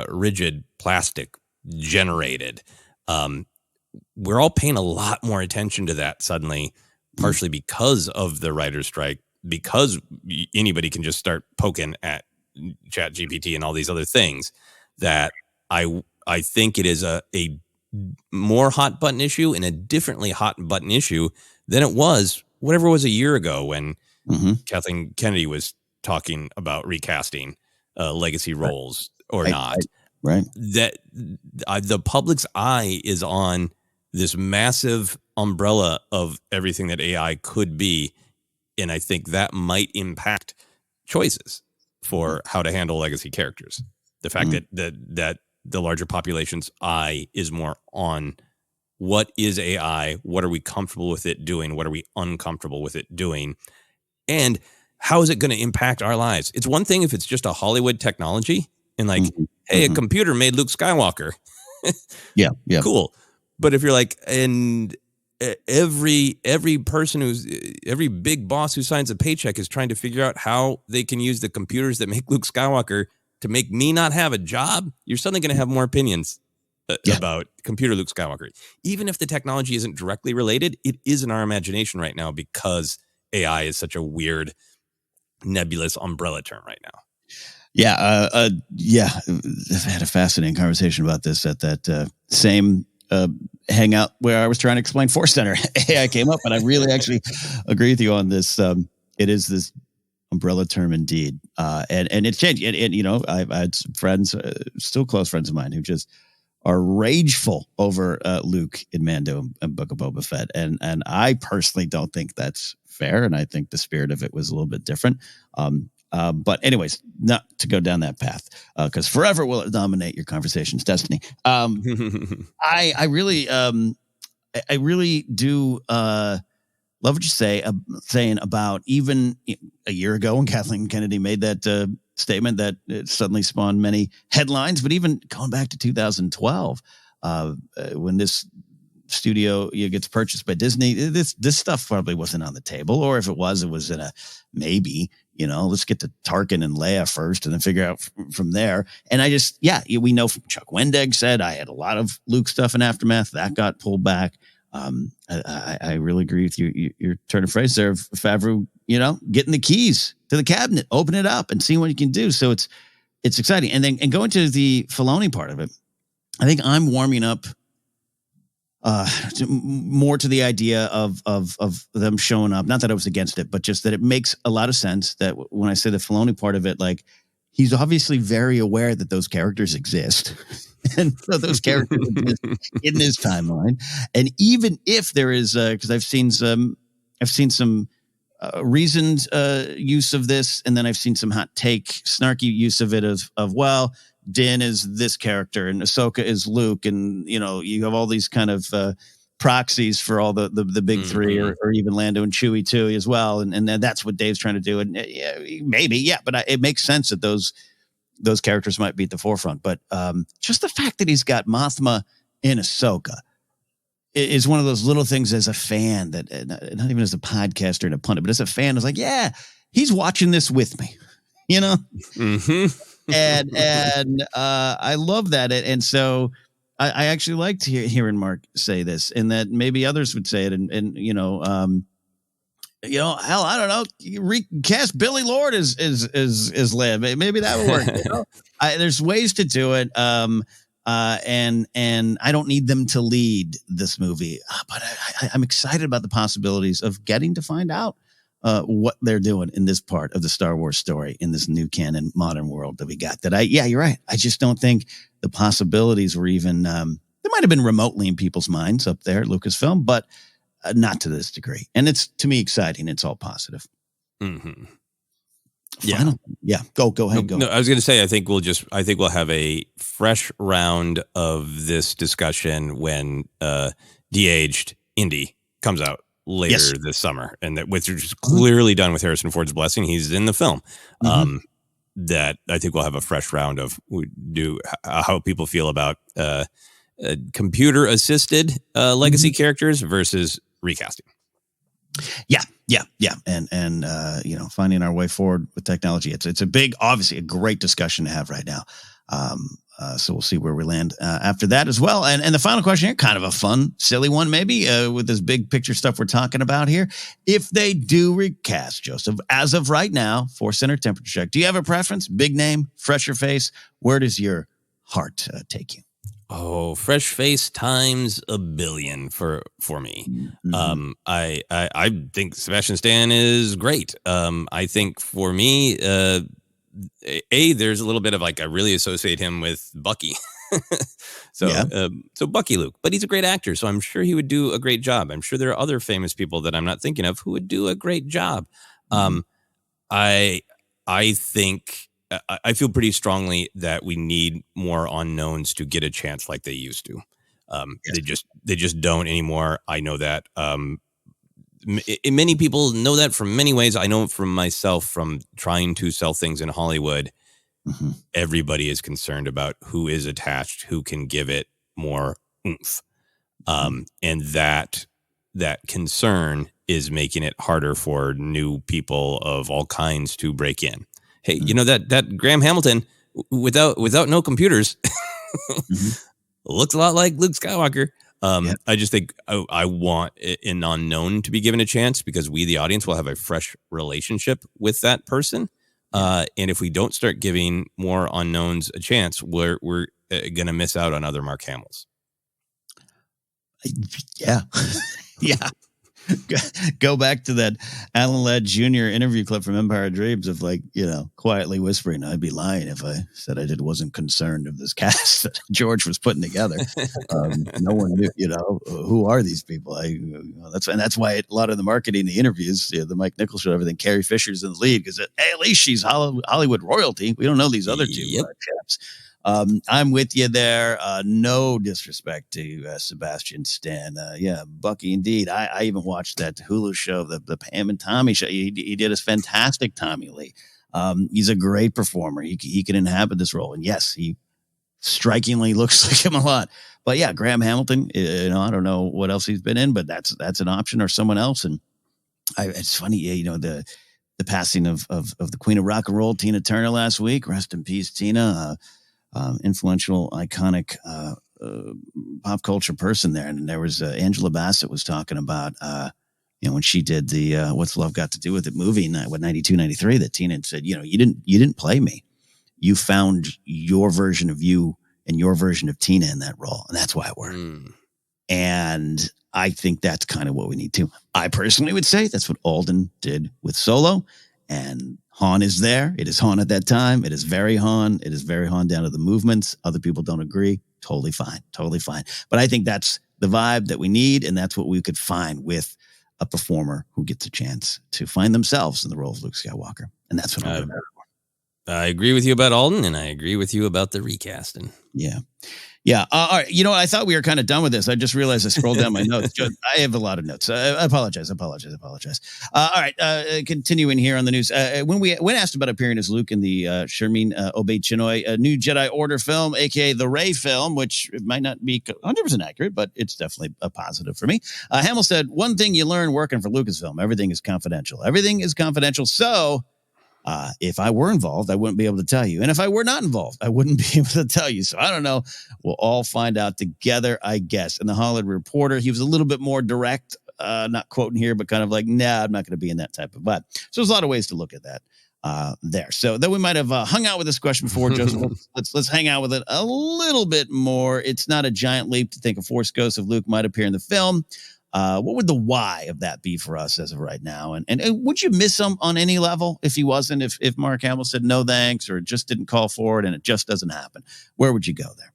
rigid, plastic, generated. We're all paying a lot more attention to that suddenly, partially because of the writer's strike, because anybody can just start poking at Chat GPT and all these other things, that I think it is a more hot button issue and a differently hot button issue than it was whatever it was a year ago when Kathleen Kennedy was talking about recasting legacy roles or not. Right. That the public's eye is on this massive umbrella of everything that AI could be. And I think that might impact choices for how to handle legacy characters. The fact that the larger population's eye is more on what is AI, what are we comfortable with it doing, what are we uncomfortable with it doing, And how is it going to impact our lives? It's one thing if it's just a Hollywood technology and like, hey, a computer made Luke Skywalker. Yeah. Cool. But if you're like, and every big boss who signs a paycheck is trying to figure out how they can use the computers that make Luke Skywalker to make me not have a job, you're suddenly going to have more opinions about computer Luke Skywalker. Even if the technology isn't directly related, it is in our imagination right now because AI is such a weird, nebulous umbrella term right now. Yeah. I've had a fascinating conversation about this at that same hangout where I was trying to explain ForceCenter. AI came up, and I really actually agree with you on this. It is this umbrella term indeed. And it's changed. And I've had some friends, still close friends of mine, who just are rageful over Luke in Mando and Book of Boba Fett. And I personally don't think that's fair. And I think the spirit of it was a little bit different. But anyways, not to go down that path, because forever will it dominate your conversations, Destiny. I really do love what you're saying about even a year ago when Kathleen Kennedy made that statement that it suddenly spawned many headlines. But even going back to 2012, when this studio gets purchased by Disney, this stuff probably wasn't on the table, or if it was in a maybe. Let's get to Tarkin and Leia first and then figure out from there. And we know from Chuck Wendig said, I had a lot of Luke stuff in Aftermath that got pulled back. I really agree with you. Your turn of phrase there of Favreau, getting the keys to the cabinet, open it up and seeing what you can do. So it's exciting. And then going to the Filoni part of it, I think I'm warming up more to the idea of them showing up. Not that I was against it, but just that it makes a lot of sense that when I say the Filoni part of it, like he's obviously very aware that those characters exist. And so those characters exist in this timeline. And even if there is, because I've seen some reasoned use of this, and then I've seen some hot take, snarky use of it well, Din is this character and Ahsoka is Luke, and you have all these kind of proxies for all the big three, or even Lando and Chewie too as well, and that's what Dave's trying to do. And but it makes sense that those characters might be at the forefront. But just the fact that he's got Mothma in Ahsoka is one of those little things as a fan that, not even as a podcaster and a pundit, but as a fan, is like, yeah, he's watching this with me, And I love that. And so I actually liked hearing Mark say this, and that maybe others would say it. And hell, I don't know, recast Billy Lord as Liv. Maybe that would work. There's ways to do it. And I don't need them to lead this movie, but I'm excited about the possibilities of getting to find out what they're doing in this part of the Star Wars story in this new canon modern world that we got. You're right. I just don't think the possibilities were even, they might've been remotely in people's minds up there at Lucasfilm, but not to this degree. And it's, to me, exciting. It's all positive. Mm-hmm. Yeah. Go ahead. No, I was going to say, I think we'll have a fresh round of this discussion when de-aged Indy comes out later this summer, and which is clearly done with Harrison Ford's blessing. He's in the film. That I think we'll have a fresh round of how people feel about computer assisted legacy characters versus recasting. Yeah. And finding our way forward with technology. It's a big, obviously a great discussion to have right now. So we'll see where we land after that as well. And the final question here, kind of a fun, silly one, maybe, with this big picture stuff we're talking about here. If they do recast, Joseph, as of right now, ForceCenter temperature check, do you have a preference? Big name, fresher face? Where does your heart take you? Oh, fresh face times a billion for me. Mm-hmm. I think Sebastian Stan is great. I think for me, there's a little bit of like, I really associate him with Bucky. So Bucky Luke, but he's a great actor, so I'm sure he would do a great job. I'm sure there are other famous people that I'm not thinking of who would do a great job. I think I feel pretty strongly that we need more unknowns to get a chance like they used to. They just don't anymore. I know that many people know that from many ways. I know it from myself from trying to sell things in Hollywood. Mm-hmm. Everybody is concerned about who is attached, who can give it more oomph. And that concern is making it harder for new people of all kinds to break in. Hey, you know, that Graham Hamilton without no computers looks a lot like Luke Skywalker. I just think I want an unknown to be given a chance because we, the audience, will have a fresh relationship with that person. And if we don't start giving more unknowns a chance, we're going to miss out on other Mark Hamills. Yeah. Yeah. Go back to that Alan Ladd Jr. interview clip from Empire of Dreams of, like, you know, quietly whispering, I'd be lying if I said I wasn't concerned of this cast that George was putting together. No one knew, you know, who are these people? That's why a lot of the marketing, the interviews, the Mike Nichols show, everything, Carrie Fisher's in the lead because, hey, at least she's Hollywood royalty. We don't know these other two chaps. I'm with you there. No disrespect to Sebastian Stan. Bucky, indeed. I even watched that Hulu show, the Pam and Tommy show. He did a fantastic Tommy Lee. He's a great performer. He can inhabit this role. And yes, he strikingly looks like him a lot. But yeah, Graham Hamilton, you know, I don't know what else he's been in, but that's an option, or someone else. And it's funny, you know, the passing of the Queen of Rock and Roll, Tina Turner, last week. Rest in peace, Tina. Influential, iconic pop culture person there. And there was Angela Bassett was talking about, you know, when she did the What's Love Got to Do with It movie, 92, 93, that Tina had said, you know, you didn't play me. You found your version of you and your version of Tina in that role. And that's why it worked. And I think that's kind of what we need to. I personally would say that's what Alden did with Solo. And Han is there. It is Han at that time. It is very Han. It is very Han down to the movements. Other people don't agree. Totally fine. Totally fine. But I think that's the vibe that we need. And that's what we could find with a performer who gets a chance to find themselves in the role of Luke Skywalker. And that's what I'm I agree with you about Alden, and I agree with you about the recasting. Yeah. Yeah. All right. You know, I thought we were kind of done with this. I just realized I scrolled down my notes. I have a lot of notes. I apologize. All right. Continuing here on the news. When asked about appearing as Luke in the Shermin Obaid-Chinoy New Jedi Order film, a.k.a. the Rey film, which might not be 100% accurate, but it's definitely a positive for me. Hamill said, one thing you learn working for Lucasfilm, everything is confidential. Everything is confidential. So if I were involved, I wouldn't be able to tell you. And if I were not involved, I wouldn't be able to tell you. So I don't know. We'll all find out together, I guess. And the Hollywood Reporter, he was a little bit more direct, not quoting here, but kind of like, nah, I'm not going to be in that type of vibe. So there's a lot of ways to look at that there. So then we might have hung out with this question before, Joseph. Let's hang out with it a little bit more. It's not a giant leap to think a Force ghost of Luke might appear in the film. What would the why of that be for us as of right now? And would you miss him on any level if he wasn't, if Mark Hamill said no thanks or just didn't call for it and it just doesn't happen? Where would you go there?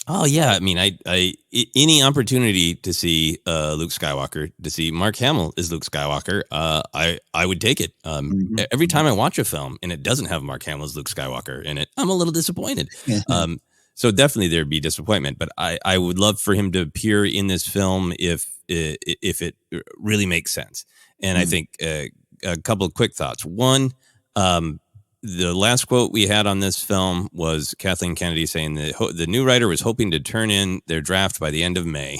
Oh, yeah. I mean, I any opportunity to see Luke Skywalker, to see Mark Hamill as Luke Skywalker, I would take it. Every time I watch a film and it doesn't have Mark Hamill as Luke Skywalker in it, I'm a little disappointed. So definitely there'd be disappointment, but I would love for him to appear in this film if it really makes sense. And I think a couple of quick thoughts. One, the last quote we had on this film was Kathleen Kennedy saying that the new writer was hoping to turn in their draft by the end of May.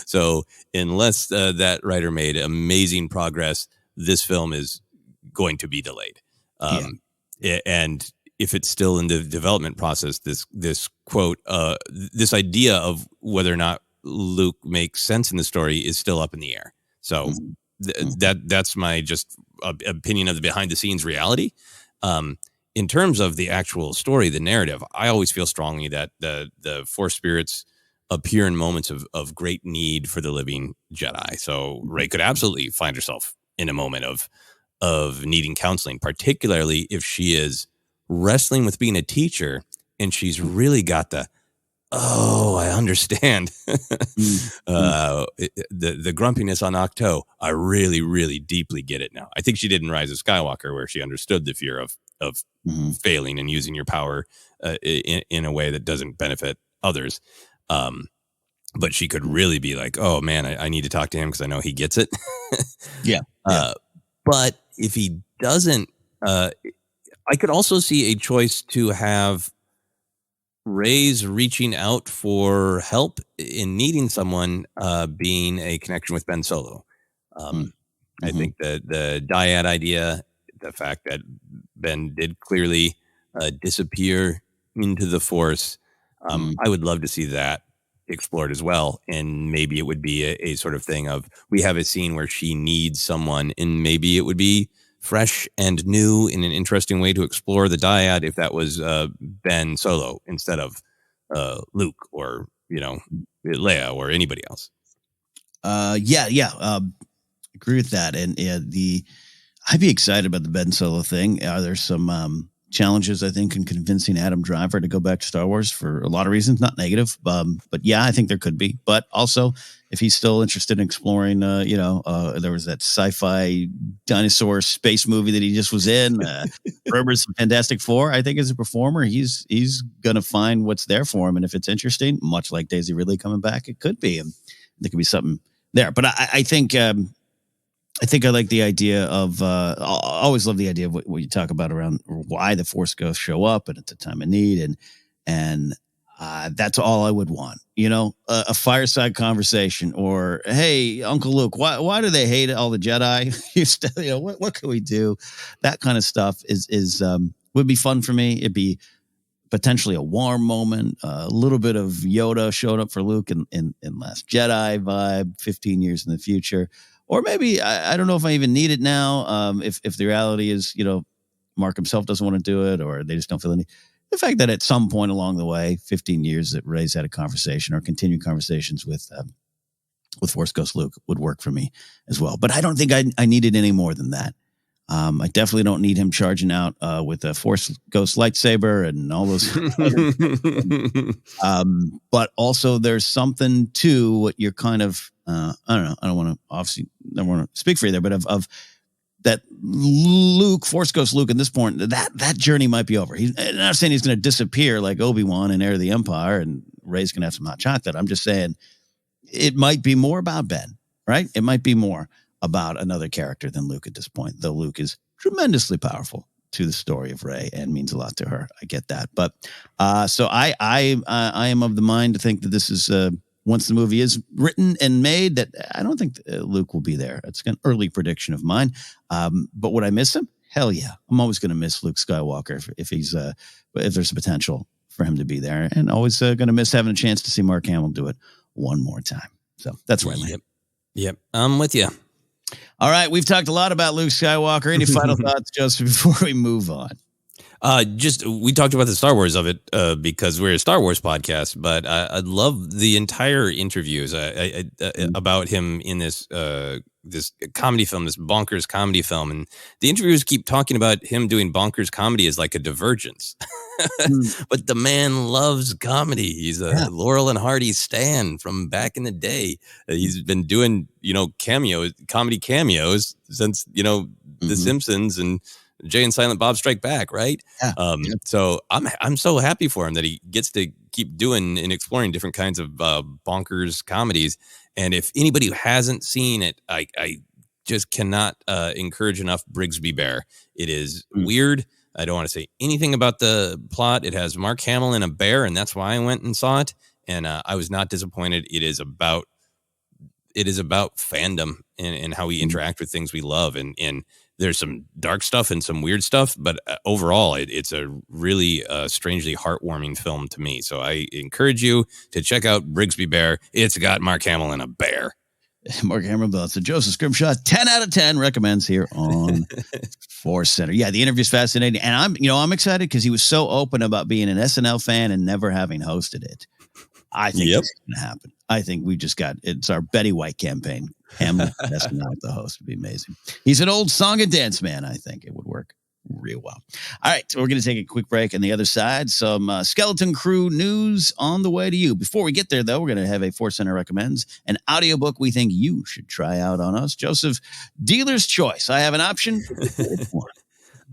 So unless that writer made amazing progress, this film is going to be delayed. And if it's still in the development process, this quote, this idea of whether or not Luke makes sense in the story is still up in the air. So that's my just opinion of the behind the scenes reality. In terms of the actual story, the narrative, I always feel strongly that the Force spirits appear in moments of great need for the living Jedi. So Rey could absolutely find herself in a moment of needing counseling, particularly if she is wrestling with being a teacher and she's really got I understand the grumpiness on Octo. I really, really deeply get it now. I think she did in Rise of Skywalker, where she understood the fear of failing and using your power in a way that doesn't benefit others. but she could really be like, oh man, I need to talk to him because I know he gets it. Yeah. But if he doesn't, I could also see a choice to have Rey's reaching out for help in needing someone being a connection with Ben Solo. I think that the dyad idea, the fact that Ben did clearly disappear into the Force, I would love to see that explored as well. And maybe it would be a sort of thing of, we have a scene where she needs someone, and maybe it would be fresh and new in an interesting way to explore the dyad if that was Ben Solo instead of Luke or, Leia or anybody else. Agree with that. And I'd be excited about the Ben Solo thing. There's some challenges, I think, in convincing Adam Driver to go back to Star Wars for a lot of reasons, not negative. But yeah, I think there could be. But also, if he's still interested in exploring, there was that sci-fi dinosaur space movie that he just was in, Herbert Fantastic Four. I think as a performer, he's going to find what's there for him. And if it's interesting, much like Daisy Ridley coming back, it could be. And there could be something there. But I think I like the idea of, I always love the idea of what you talk about around why the Force Ghosts show up and at the time of need. And that's all I would want, a fireside conversation, or, hey, Uncle Luke, why do they hate all the Jedi? What can we do? That kind of stuff would be fun for me. It'd be potentially a warm moment, a little bit of Yoda showing up for Luke in Last Jedi vibe, 15 years in the future. Or maybe, I don't know if I even need it now. If the reality is, Mark himself doesn't want to do it, or they just don't feel any. The fact that at some point along the way, 15 years, that Rey's had a conversation or continued conversations with Force Ghost Luke would work for me as well. But I don't think I need it any more than that. I definitely don't need him charging out with a Force Ghost lightsaber and all those. But also, there's something to what you're kind of. I don't know. I don't want to speak for you there, but of that Luke, Force Ghost Luke, at this point, that journey might be over. I'm not saying he's going to disappear like Obi-Wan and Heir of the Empire, and Rey's going to have some hot chocolate. I'm just saying it might be more about Ben, right? It might be more about another character than Luke at this point, though Luke is tremendously powerful to the story of Rey and means a lot to her. I get that. But so I am of the mind to think that this is once the movie is written and made, that I don't think Luke will be there. It's an early prediction of mine. But would I miss him? Hell yeah. I'm always going to miss Luke Skywalker if there's a potential for him to be there, and always going to miss having a chance to see Mark Hamill do it one more time. So that's where I land. Yep. I'm with you. All right. We've talked a lot about Luke Skywalker. Any final thoughts, Joseph, before we move on? We talked about the Star Wars of it because we're a Star Wars podcast, but I love the entire interviews about him in this comedy film, this bonkers comedy film. And the interviewers keep talking about him doing bonkers comedy as like a divergence. But the man loves comedy. He's a Laurel and Hardy stan from back in the day. He's been doing, comedy cameos since, The Simpsons and Jay and Silent Bob Strike Back, right? Yeah. So I'm so happy for him that he gets to keep doing and exploring different kinds of bonkers comedies. And if anybody who hasn't seen it, I just cannot encourage enough Brigsby Bear. It is weird. I don't want to say anything about the plot. It has Mark Hamill and a bear, and that's why I went and saw it. And I was not disappointed. It is about fandom and how we interact with things we love. And there's some dark stuff and some weird stuff, but overall, it's a really strangely heartwarming film to me. So I encourage you to check out Brigsby Bear. It's got Mark Hamill and a bear. Mark Hamill, so Joseph Scrimshaw, 10 out of 10 recommends here on ForceCenter. Yeah, the interview's fascinating, and I'm excited because he was so open about being an SNL fan and never having hosted it. I think it's going to happen. I think it's our Betty White campaign. Hamill SNL with the host would be amazing. He's an old song and dance man. I think it would work real well. All right, so we're going to take a quick break. On the other side, some Skeleton Crew news on the way to you. Before we get there, though, we're going to have a ForceCenter recommends an audiobook we think you should try out on us. Joseph, dealer's choice. I have an option.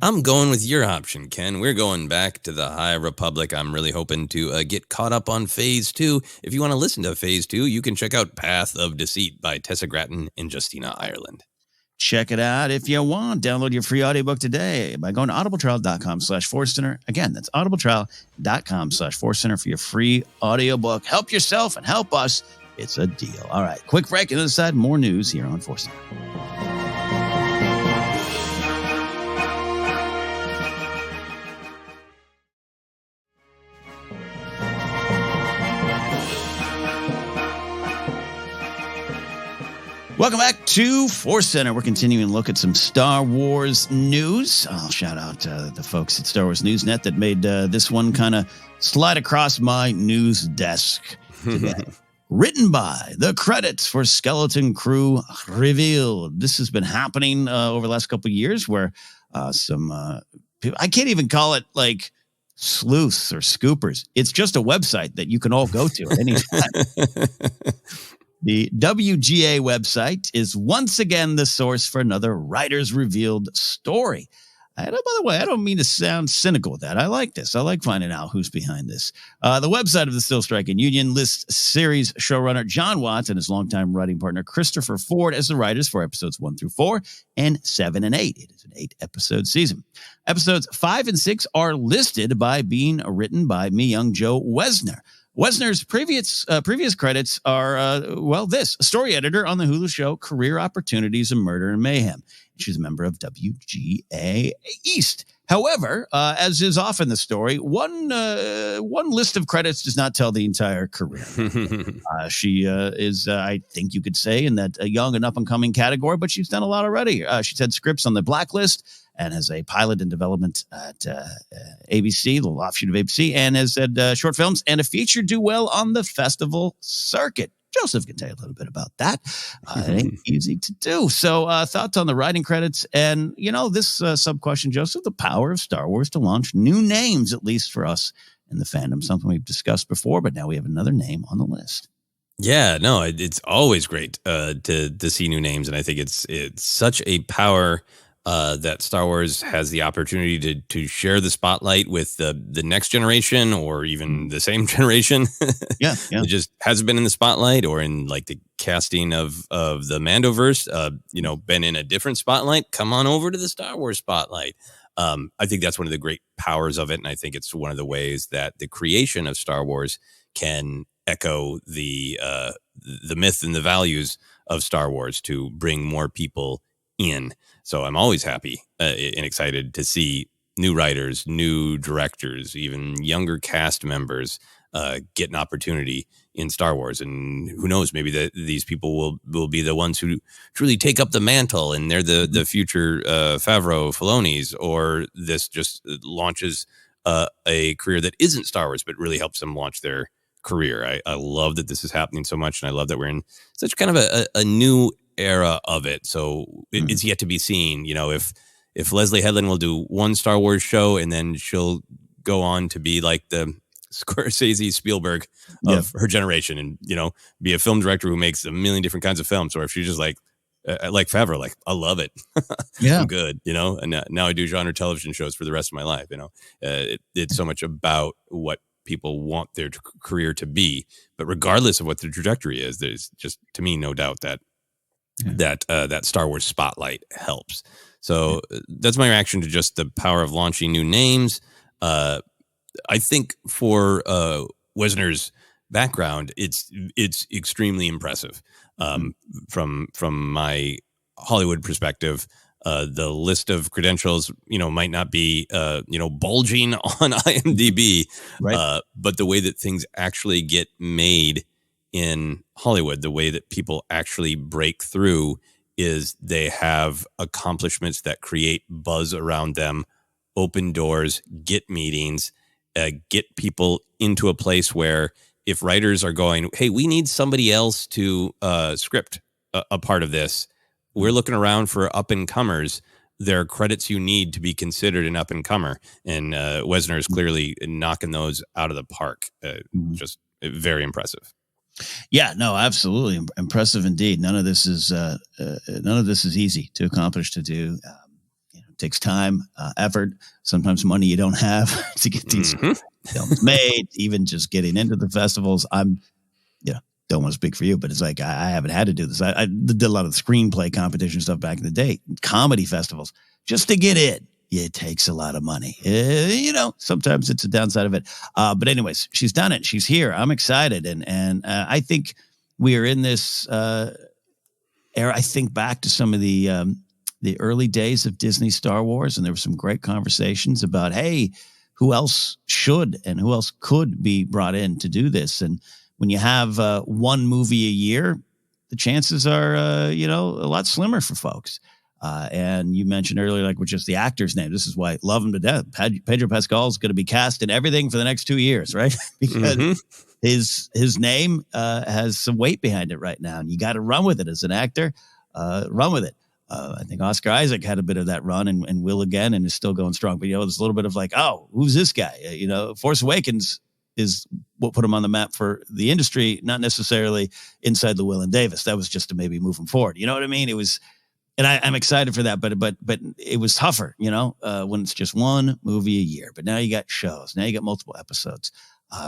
I'm going with your option, Ken. We're going back to the High Republic. I'm really hoping to get caught up on Phase 2. If you want to listen to Phase 2, you can check out Path of Deceit by Tessa Gratton and Justina Ireland. Check it out if you want. Download your free audiobook today by going to audibletrial.com/ForceCenter. Again, that's audibletrial.com/ForceCenter for your free audiobook. Help yourself and help us. It's a deal. All right, quick break. On the other side, more news here on ForceCenter. Welcome back to ForceCenter. We're continuing to look at some Star Wars news. I'll shout out the folks at Star Wars Newsnet that made this one kind of slide across my news desk today. Written by, the credits for Skeleton Crew revealed. This has been happening over the last couple of years where some people, I can't even call it like sleuths or scoopers. It's just a website that you can all go to at any time. The WGA website is once again the source for another writer's revealed story. By the way, I don't mean to sound cynical with that. I like this. I like finding out who's behind this. The website of the Still Striking Union lists series showrunner John Watts and his longtime writing partner Christopher Ford as the writers for episodes 1 through 4 and 7 and 8. It is an 8-episode season. Episodes 5 and 6 are listed by being written by Mi-Young Jo Wesner. Wesner's previous credits are, this, a story editor on the Hulu show Career Opportunities and Murder and Mayhem. She's a member of WGA East. However, as is often the story, one list of credits does not tell the entire career. She is, I think you could say, in that young and up-and-coming category, but she's done a lot already. She's had scripts on the Blacklist and has a pilot in development at ABC, the little offshoot of ABC, and has had short films and a feature do well on the festival circuit. Joseph can tell you a little bit about that. It ain't easy to do. So thoughts on the writing credits and, this sub-question, Joseph, the power of Star Wars to launch new names, at least for us in the fandom, something we've discussed before, but now we have another name on the list. Yeah, no, it's always great to see new names. And I think it's such a power that Star Wars has the opportunity to share the spotlight with the next generation or even the same generation. Yeah. It just hasn't been in the spotlight or in like the casting of the Mandoverse, been in a different spotlight. Come on over to the Star Wars spotlight. I think that's one of the great powers of it. And I think it's one of the ways that the creation of Star Wars can echo the myth and the values of Star Wars to bring more people in. So I'm always happy and excited to see new writers, new directors, even younger cast members get an opportunity in Star Wars. And who knows, maybe these people will be the ones who truly take up the mantle and they're the future Favreau, Filonis, or this just launches a career that isn't Star Wars, but really helps them launch their career. I love that this is happening so much. And I love that we're in such kind of a new era of it. So it's yet to be seen, if Leslie Headland will do one Star Wars show and then she'll go on to be like the Scorsese Spielberg of her generation and, be a film director who makes a million different kinds of films. Or if she's just like Favreau, like, I love it. Yeah. I'm good, and now I do genre television shows for the rest of my life. It's so much about what people want their career to be, but regardless of what the trajectory is, there's just, to me, no doubt that that Star Wars spotlight helps. So that's my reaction to just the power of launching new names. I think for Wesner's background, it's extremely impressive. From my Hollywood perspective, the list of credentials, might not be, bulging on IMDb, right. But the way that things actually get made in Hollywood, the way that people actually break through is they have accomplishments that create buzz around them, open doors, get meetings, get people into a place where if writers are going, hey, we need somebody else to script a part of this, we're looking around for up-and-comers. There are credits you need to be considered an up-and-comer. And Wesner is clearly knocking those out of the park. Just very impressive. Yeah, no, absolutely impressive indeed. None of this is easy to accomplish, to do. takes time, effort, sometimes money you don't have to get these films made, even just getting into the festivals. Don't want to speak for you, but it's like, I haven't had to do this. I did a lot of the screenplay competition stuff back in the day, comedy festivals, just to get in. It takes a lot of money. Sometimes it's a downside of it. But anyways, she's done it. She's here. I'm excited. And I think we are in this era. I think back to some of the early days of Disney Star Wars, and there were some great conversations about, hey, who else should and who else could be brought in to do this? And when you have one movie a year, the chances are, a lot slimmer for folks. And you mentioned earlier, like with just the actor's name, this is why I love him to death. Pedro Pascal is going to be cast in everything for the next 2 years, right? Because his name has some weight behind it right now, and you got to run with it as an actor. Run with it. I think Oscar Isaac had a bit of that run and will again, and is still going strong. But there's a little bit of like, oh, who's this guy? Force Awakens is what put him on the map for the industry, not necessarily inside Llewellyn Davis. That was just to maybe move him forward. You know what I mean? It was, and I'm excited for that, but it was tougher, when it's just one movie a year. But now you got shows. Now you got multiple episodes.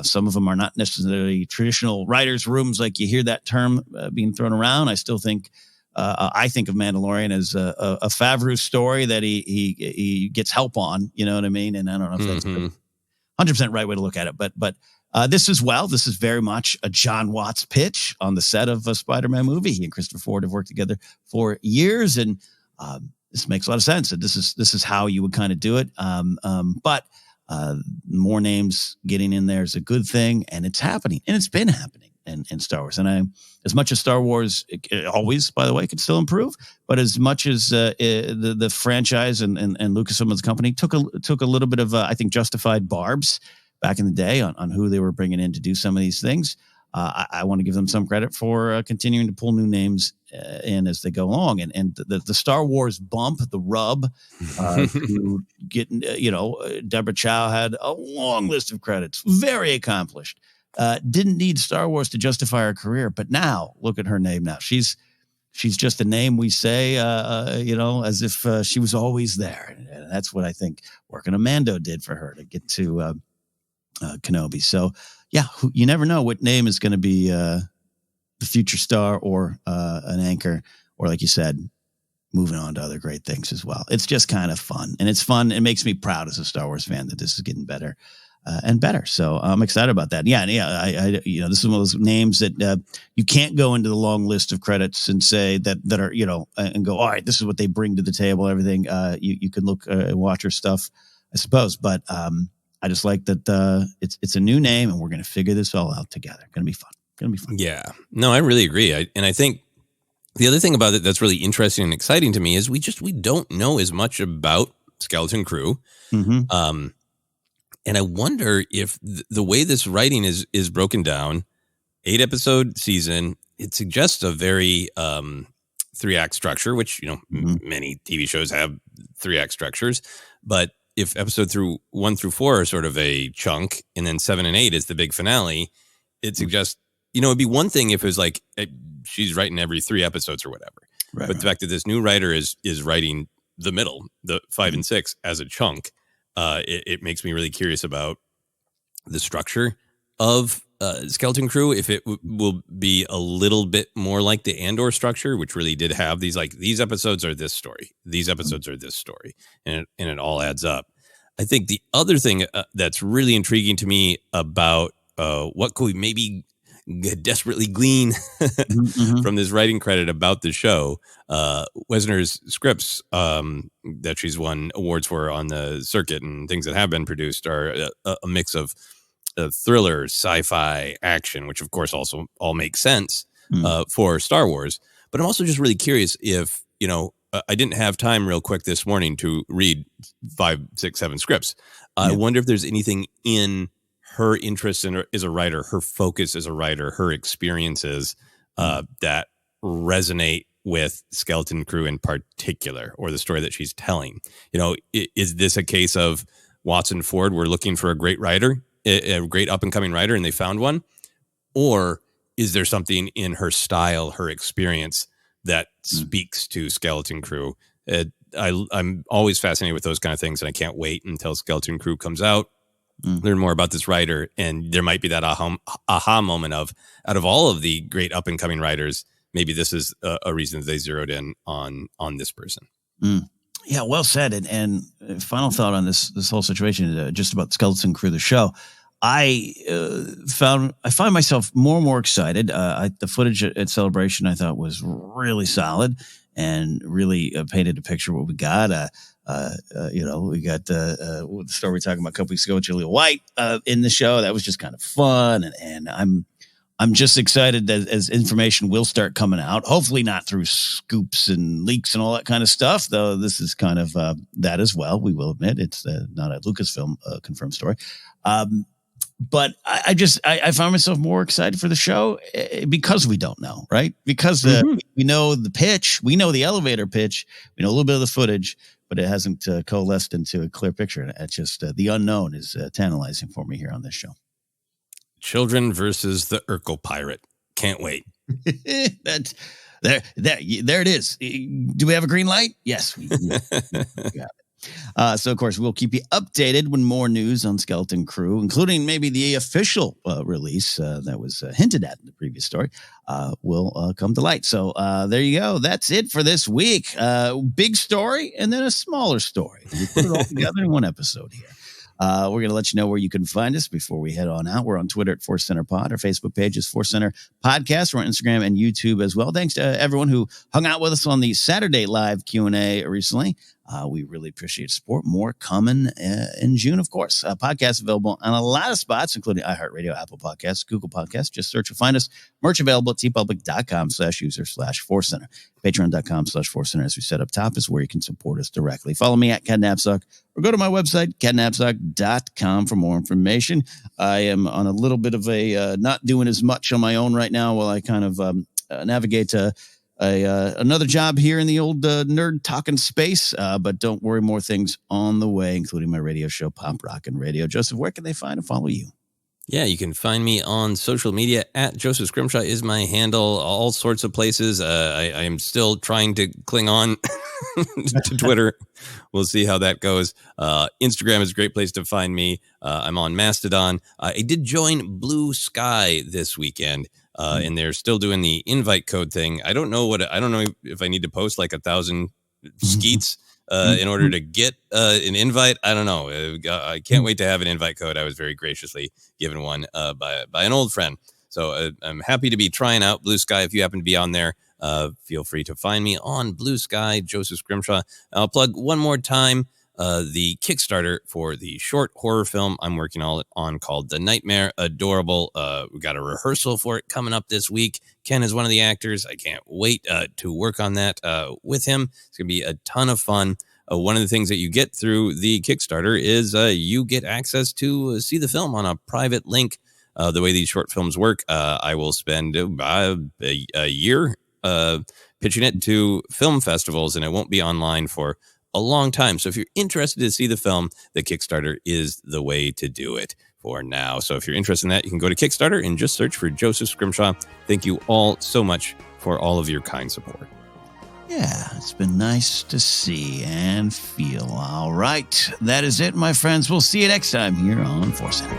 Some of them are not necessarily traditional writers' rooms, like you hear that term being thrown around. I still think, I think of Mandalorian as a Favreau story that he gets help on. You know what I mean? And I don't know if that's the 100% right way to look at it, but this is very much a John Watts pitch on the set of a Spider-Man movie. He and Christopher Ford have worked together for years, and this makes a lot of sense. And this is how you would kind of do it. But more names getting in there is a good thing, and it's happening, and it's been happening in Star Wars. And as much as Star Wars always, by the way, can still improve, but as much as the franchise and Lucasfilm's company took a little bit of I think justified barbs back in the day on who they were bringing in to do some of these things. I want to give them some credit for continuing to pull new names in as they go along. And the Star Wars bump, the rub, to get, Deborah Chow had a long list of credits, very accomplished. Didn't need Star Wars to justify her career, but now look at her name now. She's just a name we say, as if she was always there. And that's what I think working on Mando did for her to get to Kenobi. So, yeah, you never know what name is going to be the future star or an anchor, or like you said, moving on to other great things as well. It's just kind of fun, and it's fun. It makes me proud as a Star Wars fan that this is getting better and better. So I'm excited about that. Yeah, I this is one of those names that you can't go into the long list of credits and say that are and go, all right, this is what they bring to the table. Everything you can look and watch her stuff, I suppose, but I just like that it's a new name, and we're going to figure this all out together. Going to be fun. Yeah, no, I really agree. I think the other thing about it that's really interesting and exciting to me is we don't know as much about Skeleton Crew. Mm-hmm. And I wonder if the way this writing is broken down, 8-episode season, it suggests a very 3-act structure, which, many TV shows have 3-act structures. But if episode 1 through 4 are sort of a chunk, and then 7 and 8 is the big finale, it suggests, it'd be one thing if it was like she's writing every 3 episodes or whatever. Right, but the fact that this new writer is writing the middle, the 5 and 6 as a chunk, it makes me really curious about the structure of Skeleton Crew. If it will be a little bit more like the Andor structure, which really did have these episodes are this story, these episodes are this story, and it all adds up. I think the other thing that's really intriguing to me about what could we maybe desperately glean from this writing credit about the show, Wesner's scripts that she's won awards for on the circuit and things that have been produced are a mix of thriller, sci-fi, action, which of course also all makes sense for Star Wars. But I'm also just really curious if, I didn't have time real quick this morning to read 5, 6, 7 scripts. I wonder if there's anything in her interest as a writer, her focus as a writer, her experiences that resonate with Skeleton Crew in particular, or the story that she's telling. Is this a case of Watson Ford, we're looking for a great writer, a great up-and-coming writer, and they found one? Or is there something in her style, her experience, that speaks to Skeleton Crew? I'm always fascinated with those kind of things, and I can't wait until Skeleton Crew comes out. Learn more about this writer, and there might be that aha moment of, out of all of the great up and coming writers, maybe this is a reason that they zeroed in on this person. Yeah, well said. And final thought on this whole situation, just about the Skeleton Crew, the show. I find myself more and more excited. The footage at Celebration I thought was really solid and really painted a picture of what we got. We got the story we were talking about a couple weeks ago with Julia White in the show. That was just kind of fun, and I'm just excited that as information will start coming out. Hopefully not through scoops and leaks and all that kind of stuff, though. This is kind of that as well. We will admit it's not a Lucasfilm confirmed story. But I found myself more excited for the show because we don't know, right? Because we know the pitch, we know the elevator pitch, we know a little bit of the footage, but it hasn't coalesced into a clear picture. And it's just the unknown is tantalizing for me here on this show. Children versus the Urkel pirate. Can't wait. That's there it is. Do we have a green light? Yes, we got it. So, of course, we'll keep you updated when more news on Skeleton Crew, including maybe the official release that was hinted at in the previous story, will come to light. So there you go. That's it for this week. Big story and then a smaller story. We put it all together in one episode here. We're going to let you know where you can find us before we head on out. We're on Twitter at ForceCenter Pod. Our Facebook page is ForceCenter Podcast. We're on Instagram and YouTube as well. Thanks to everyone who hung out with us on the Saturday live Q&A recently. We really appreciate support. More coming in June, of course. Podcasts available on a lot of spots, including iHeartRadio, Apple Podcasts, Google Podcasts. Just search and find us. Merch available at tpublic.com/user/ForceCenter. Patreon.com/ForceCenter, as we said up top, is where you can support us directly. Follow me at Ken Napzok or go to my website, kennapzok.com, for more information. I am on a little bit of a not doing as much on my own right now while I kind of navigate another job here in the old nerd talking space, but don't worry, more things on the way, including my radio show, Pop Rockin' Radio. Joseph, where can they find and follow you? Yeah, you can find me on social media at Joseph Scrimshaw is my handle. All sorts of places. I am still trying to cling on to Twitter. We'll see how that goes. Instagram is a great place to find me. I'm on Mastodon. I did join Blue Sky this weekend. And they're still doing the invite code thing. I don't know if I need to post like 1,000 skeets in order to get an invite. I don't know. I can't wait to have an invite code. I was very graciously given one by an old friend. So I'm happy to be trying out Blue Sky. If you happen to be on there, feel free to find me on Blue Sky, Joseph Scrimshaw. I'll plug one more time. The Kickstarter for the short horror film I'm working on called The Nightmare. Adorable. We got a rehearsal for it coming up this week. Ken is one of the actors. I can't wait to work on that with him. It's going to be a ton of fun. One of the things that you get through the Kickstarter is you get access to see the film on a private link. The way these short films work, I will spend a year pitching it to film festivals, and it won't be online for a long time. So if you're interested to see the film, the Kickstarter is the way to do it for now. So if you're interested in that, you can go to Kickstarter and just search for Joseph Scrimshaw. Thank you all so much for all of your kind support. Yeah, it's been nice to see and feel. All right. That is it, my friends. We'll see you next time here on ForceCenter.